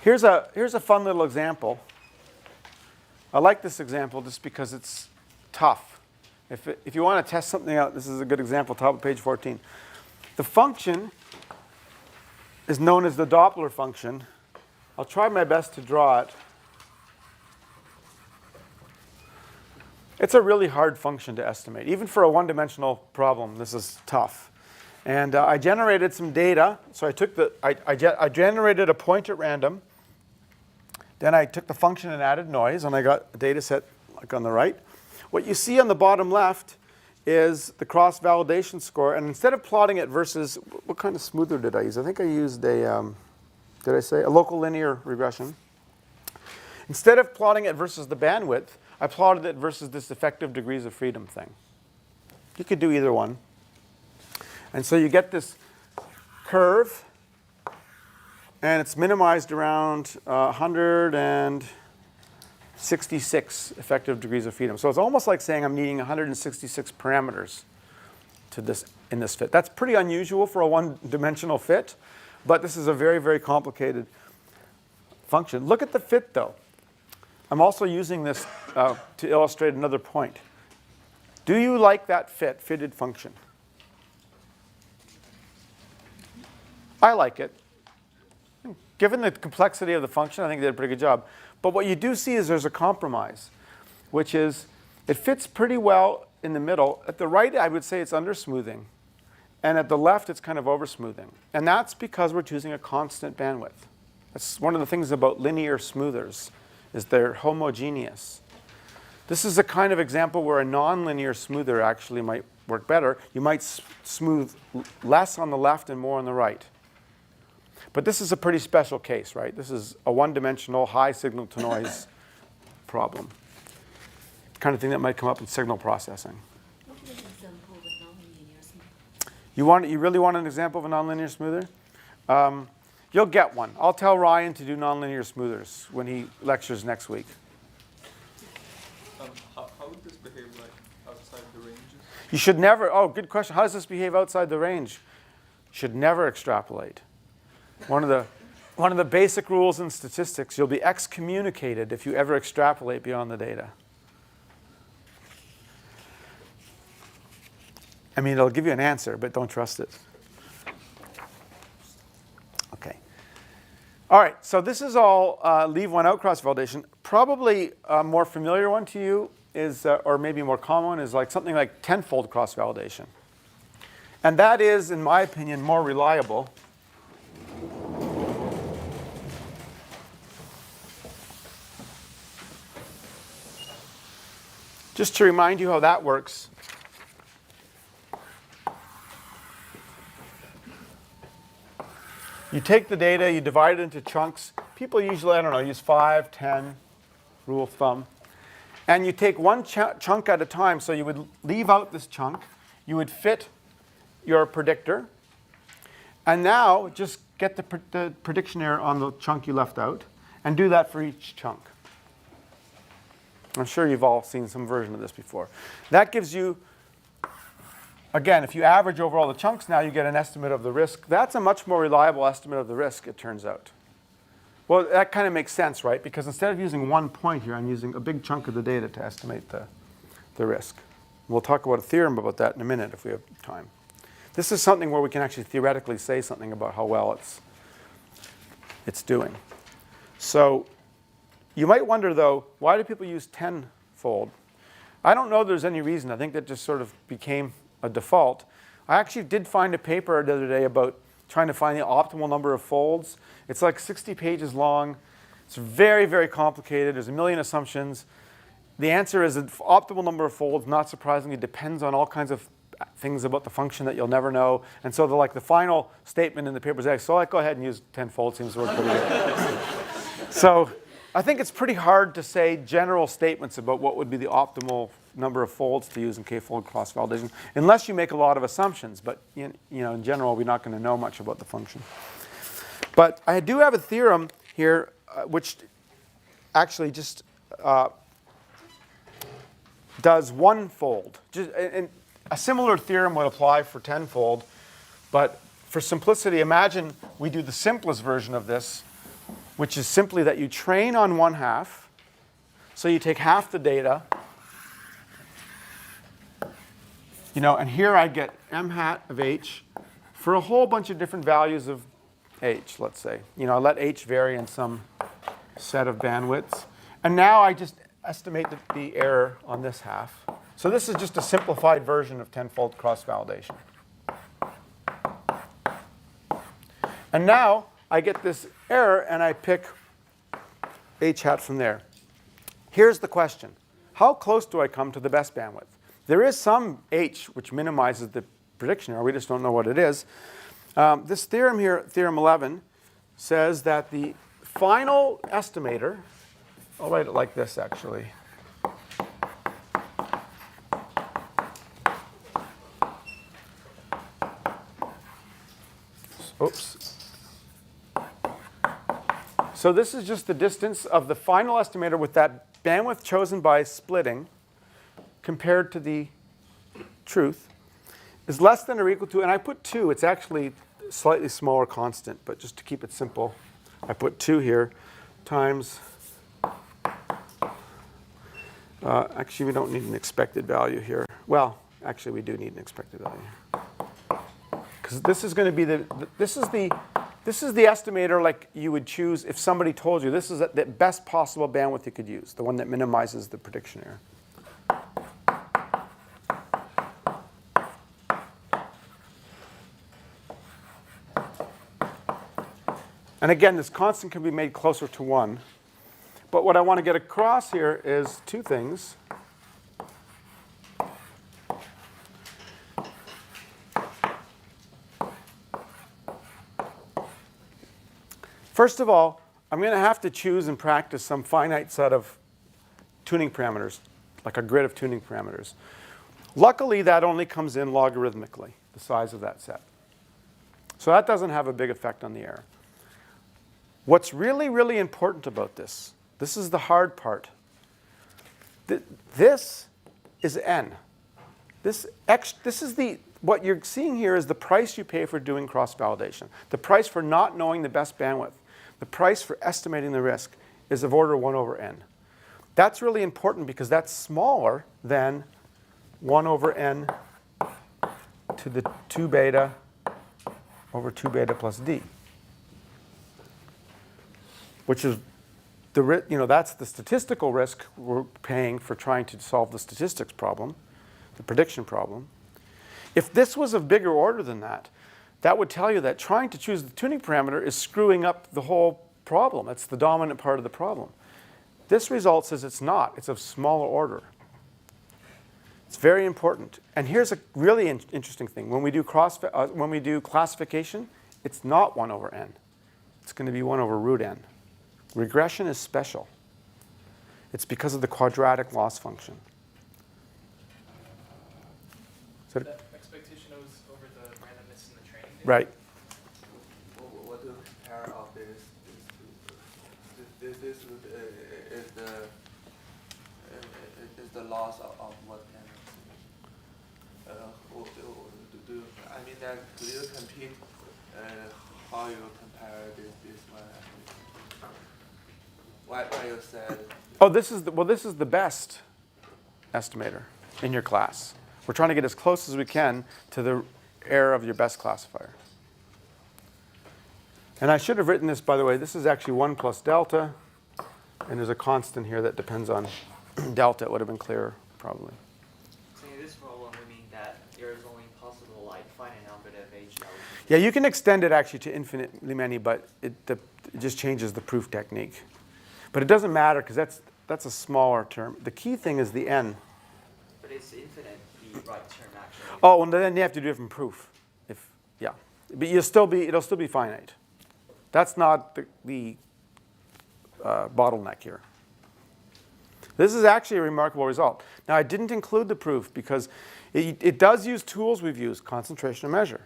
Here's a fun little example. I like this example just because it's tough. If you want to test something out, this is a good example, top of page 14. The function is known as the Doppler function. I'll try my best to draw it. It's a really hard function to estimate. Even for a one-dimensional problem, this is tough. And I generated some data. So I generated a point at random. Then I took the function and added noise, and I got a data set like on the right. What you see on the bottom left is the cross-validation score. And instead of plotting it versus, what kind of smoother did I use? I think I used a local linear regression. Instead of plotting it versus the bandwidth, I plotted it versus this effective degrees of freedom thing. You could do either one. And so you get this curve, and it's minimized around 166 effective degrees of freedom. So it's almost like saying I'm needing 166 parameters in this fit. That's pretty unusual for a one-dimensional fit, but this is a very, very complicated function. Look at the fit, though. I'm also using this to illustrate another point. Do you like that fitted function? I like it. Given the complexity of the function, I think they did a pretty good job. But what you do see is there's a compromise, which is it fits pretty well in the middle. At the right, I would say it's under-smoothing. And at the left, it's kind of over-smoothing. And that's because we're choosing a constant bandwidth. That's one of the things about linear smoothers, is they're homogeneous. This is a kind of example where a nonlinear smoother actually might work better. You might smooth less on the left and more on the right. But this is a pretty special case, right? This is a one-dimensional high signal-to-noise problem. Kind of thing that might come up in signal processing. What is an example of a nonlinear smoother? You really want an example of a nonlinear smoother? You'll get one. I'll tell Ryan to do nonlinear smoothers when he lectures next week. How would this behave like outside the ranges? You should never, good question. How does this behave outside the range? You should never extrapolate. One of the basic rules in statistics, you'll be excommunicated if you ever extrapolate beyond the data. I mean, it'll give you an answer, but don't trust it. Okay. All right, so this is all leave one out cross-validation. Probably a more familiar one to you is, or maybe more common, is like something like tenfold cross-validation. And that is, in my opinion, more reliable. Just to remind you how that works, you take the data, you divide it into chunks. People usually, use 5, 10, rule of thumb. And you take one chunk at a time. So you would leave out this chunk. You would fit your predictor. And now just get the prediction error on the chunk you left out and do that for each chunk. I'm sure you've all seen some version of this before. That gives you, again, if you average over all the chunks, now you get an estimate of the risk. That's a much more reliable estimate of the risk, it turns out. Well, that kind of makes sense, right? Because instead of using one point here, I'm using a big chunk of the data to estimate the risk. We'll talk about a theorem about that in a minute if we have time. This is something where we can actually theoretically say something about how well it's doing. So you might wonder, though, why do people use tenfold? I don't know there's any reason. I think that just sort of became a default. I actually did find a paper the other day about trying to find the optimal number of folds. It's like 60 pages long. It's very, very complicated. There's a million assumptions. The answer is the optimal number of folds, not surprisingly, depends on all kinds of things about the function that you'll never know. And so the final statement in the paper is, so go ahead and use 10 folds. Seems to work pretty good. So I think it's pretty hard to say general statements about what would be the optimal number of folds to use in k-fold cross-validation, unless you make a lot of assumptions. But in general, we're not going to know much about the function. But I do have a theorem here, which actually just does one fold. And a similar theorem would apply for 10-fold. But for simplicity, imagine we do the simplest version of this, which is simply that you train on 1/2. So you take half the data. And here I get m hat of h for a whole bunch of different values of h, let's say. I let h vary in some set of bandwidths. And now I just estimate the error on this half. So this is just a simplified version of 10-fold cross-validation. And now I get this error, and I pick h hat from there. Here's the question. How close do I come to the best bandwidth? There is some h which minimizes the prediction error. We just don't know what it is. This theorem here, theorem 11, says that the final estimator, I'll write it like this, actually. Oops. So this is just the distance of the final estimator with that bandwidth chosen by splitting compared to the truth is less than or equal to, and I put 2. It's actually a slightly smaller constant, but just to keep it simple, I put 2 here times, actually we don't need an expected value here. Well, actually we do need an expected value. Because this is going to be this is the estimator like you would choose if somebody told you this is the best possible bandwidth you could use, the one that minimizes the prediction error. And again, this constant can be made closer to 1. But what I want to get across here is 2 things. First of all, I'm going to have to choose and practice some finite set of tuning parameters, like a grid of tuning parameters. Luckily, that only comes in logarithmically, the size of that set. So that doesn't have a big effect on the error. What's really, really important about this is the hard part. This is n. What you're seeing here is the price you pay for doing cross-validation. The price for not knowing the best bandwidth. The price for estimating the risk is of order 1 over n. That's really important because that's smaller than 1 over n to the 2 beta over 2 beta plus d. Which is that's the statistical risk we're paying for trying to solve the statistics problem, the prediction problem. If this was of bigger order than that, that would tell you that trying to choose the tuning parameter is screwing up the whole problem. It's the dominant part of the problem. This result says it's not. It's of smaller order. It's very important. And here's a really interesting thing. When we do classification, it's not 1 over n. It's going to be 1 over root n. Regression is special. It's because of the quadratic loss function. So the expectation was over the randomness in the training data? Right. What do you compare of this? This is the loss of what kind of I mean that do you compete how you compare this one? Why you said? Oh, this is the best estimator in your class. We're trying to get as close as we can to the error of your best classifier. And I should have written this, by the way. This is actually 1 plus delta. And there's a constant here that depends on delta. It would have been clearer, probably. So in this problem, we mean that there is only possible like finite number of h that we Yeah, you can extend it actually to infinitely many, but it just changes the proof technique. But it doesn't matter because that's a smaller term. The key thing is the n. But it's infinite, the right term actually. Oh, and then you have to do different proof. Yeah, but it'll still be finite. That's not the bottleneck here. This is actually a remarkable result. Now, I didn't include the proof because it does use tools we've used, concentration and measure.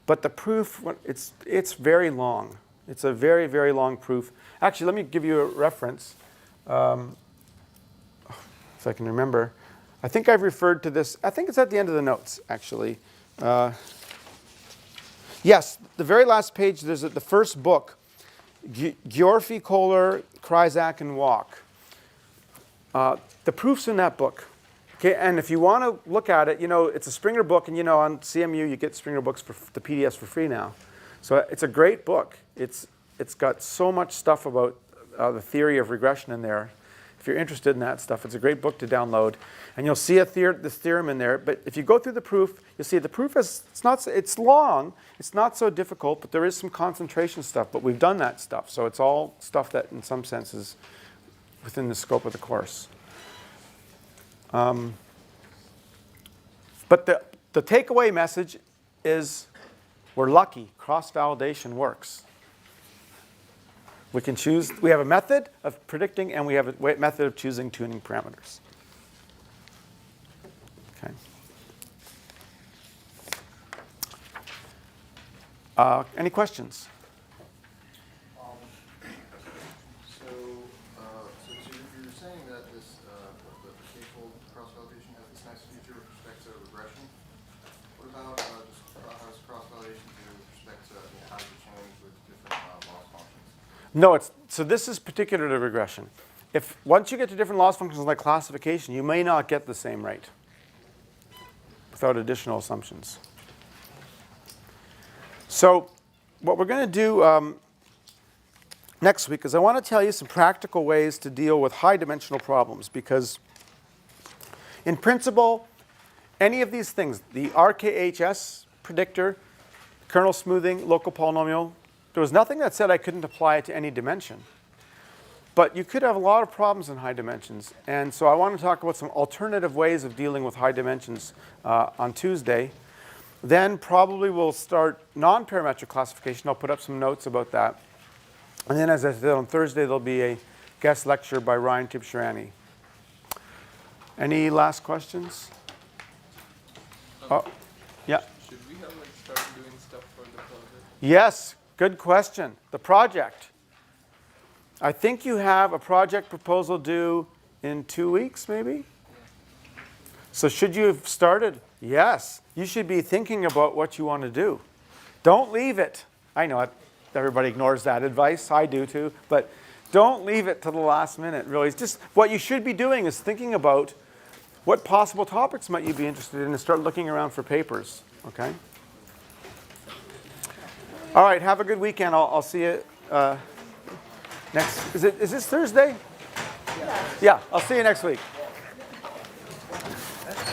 But the proof, it's very long. It's a very, very long proof. Actually, let me give you a reference, if I can remember. I think I've referred to this. I think it's at the end of the notes, actually. Yes, the very last page, there's the first book, Gyorfi, Kohler, Kryzak, and Walk. The proof's in that book. Okay, and if you want to look at it, it's a Springer book, and on CMU you get Springer books for the PDFs for free now. So it's a great book. It's got so much stuff about the theory of regression in there. If you're interested in that stuff, it's a great book to download, and you'll see this theorem in there. But if you go through the proof, you'll see the proof it's long. It's not so difficult, but there is some concentration stuff. But we've done that stuff, so it's all stuff that, in some sense, is within the scope of the course. But the takeaway message is we're lucky. Cross-validation works. We can choose. We have a method of predicting, and we have a method of choosing tuning parameters. Okay. Any questions? So you're saying that the k-fold cross-validation has this nice feature with respect to regression. What about just how does cross-validation do with respect to how to change with different loss functions? No, so this is particular to regression. If once you get to different loss functions like classification, you may not get the same rate without additional assumptions. So what we're going to do next week is I want to tell you some practical ways to deal with high-dimensional problems, because in principle, any of these things, the RKHS predictor, kernel smoothing, local polynomial, there was nothing that said I couldn't apply it to any dimension. But you could have a lot of problems in high dimensions. And so I want to talk about some alternative ways of dealing with high dimensions on Tuesday. Then probably we'll start non-parametric classification. I'll put up some notes about that. And then, as I said, on Thursday, there'll be a guest lecture by Ryan Tibshirani. Any last questions? Oh, yeah. Should we have started doing stuff for the project? Yes, good question. The project. I think you have a project proposal due in 2 weeks, maybe? So should you have started? Yes. You should be thinking about what you want to do. Don't leave it. I know everybody ignores that advice. I do too. But don't leave it to the last minute, really. It's just what you should be doing is thinking about what possible topics might you be interested in and start looking around for papers, okay? All right, have a good weekend. I'll see you next. Is this Thursday? Yeah, I'll see you next week.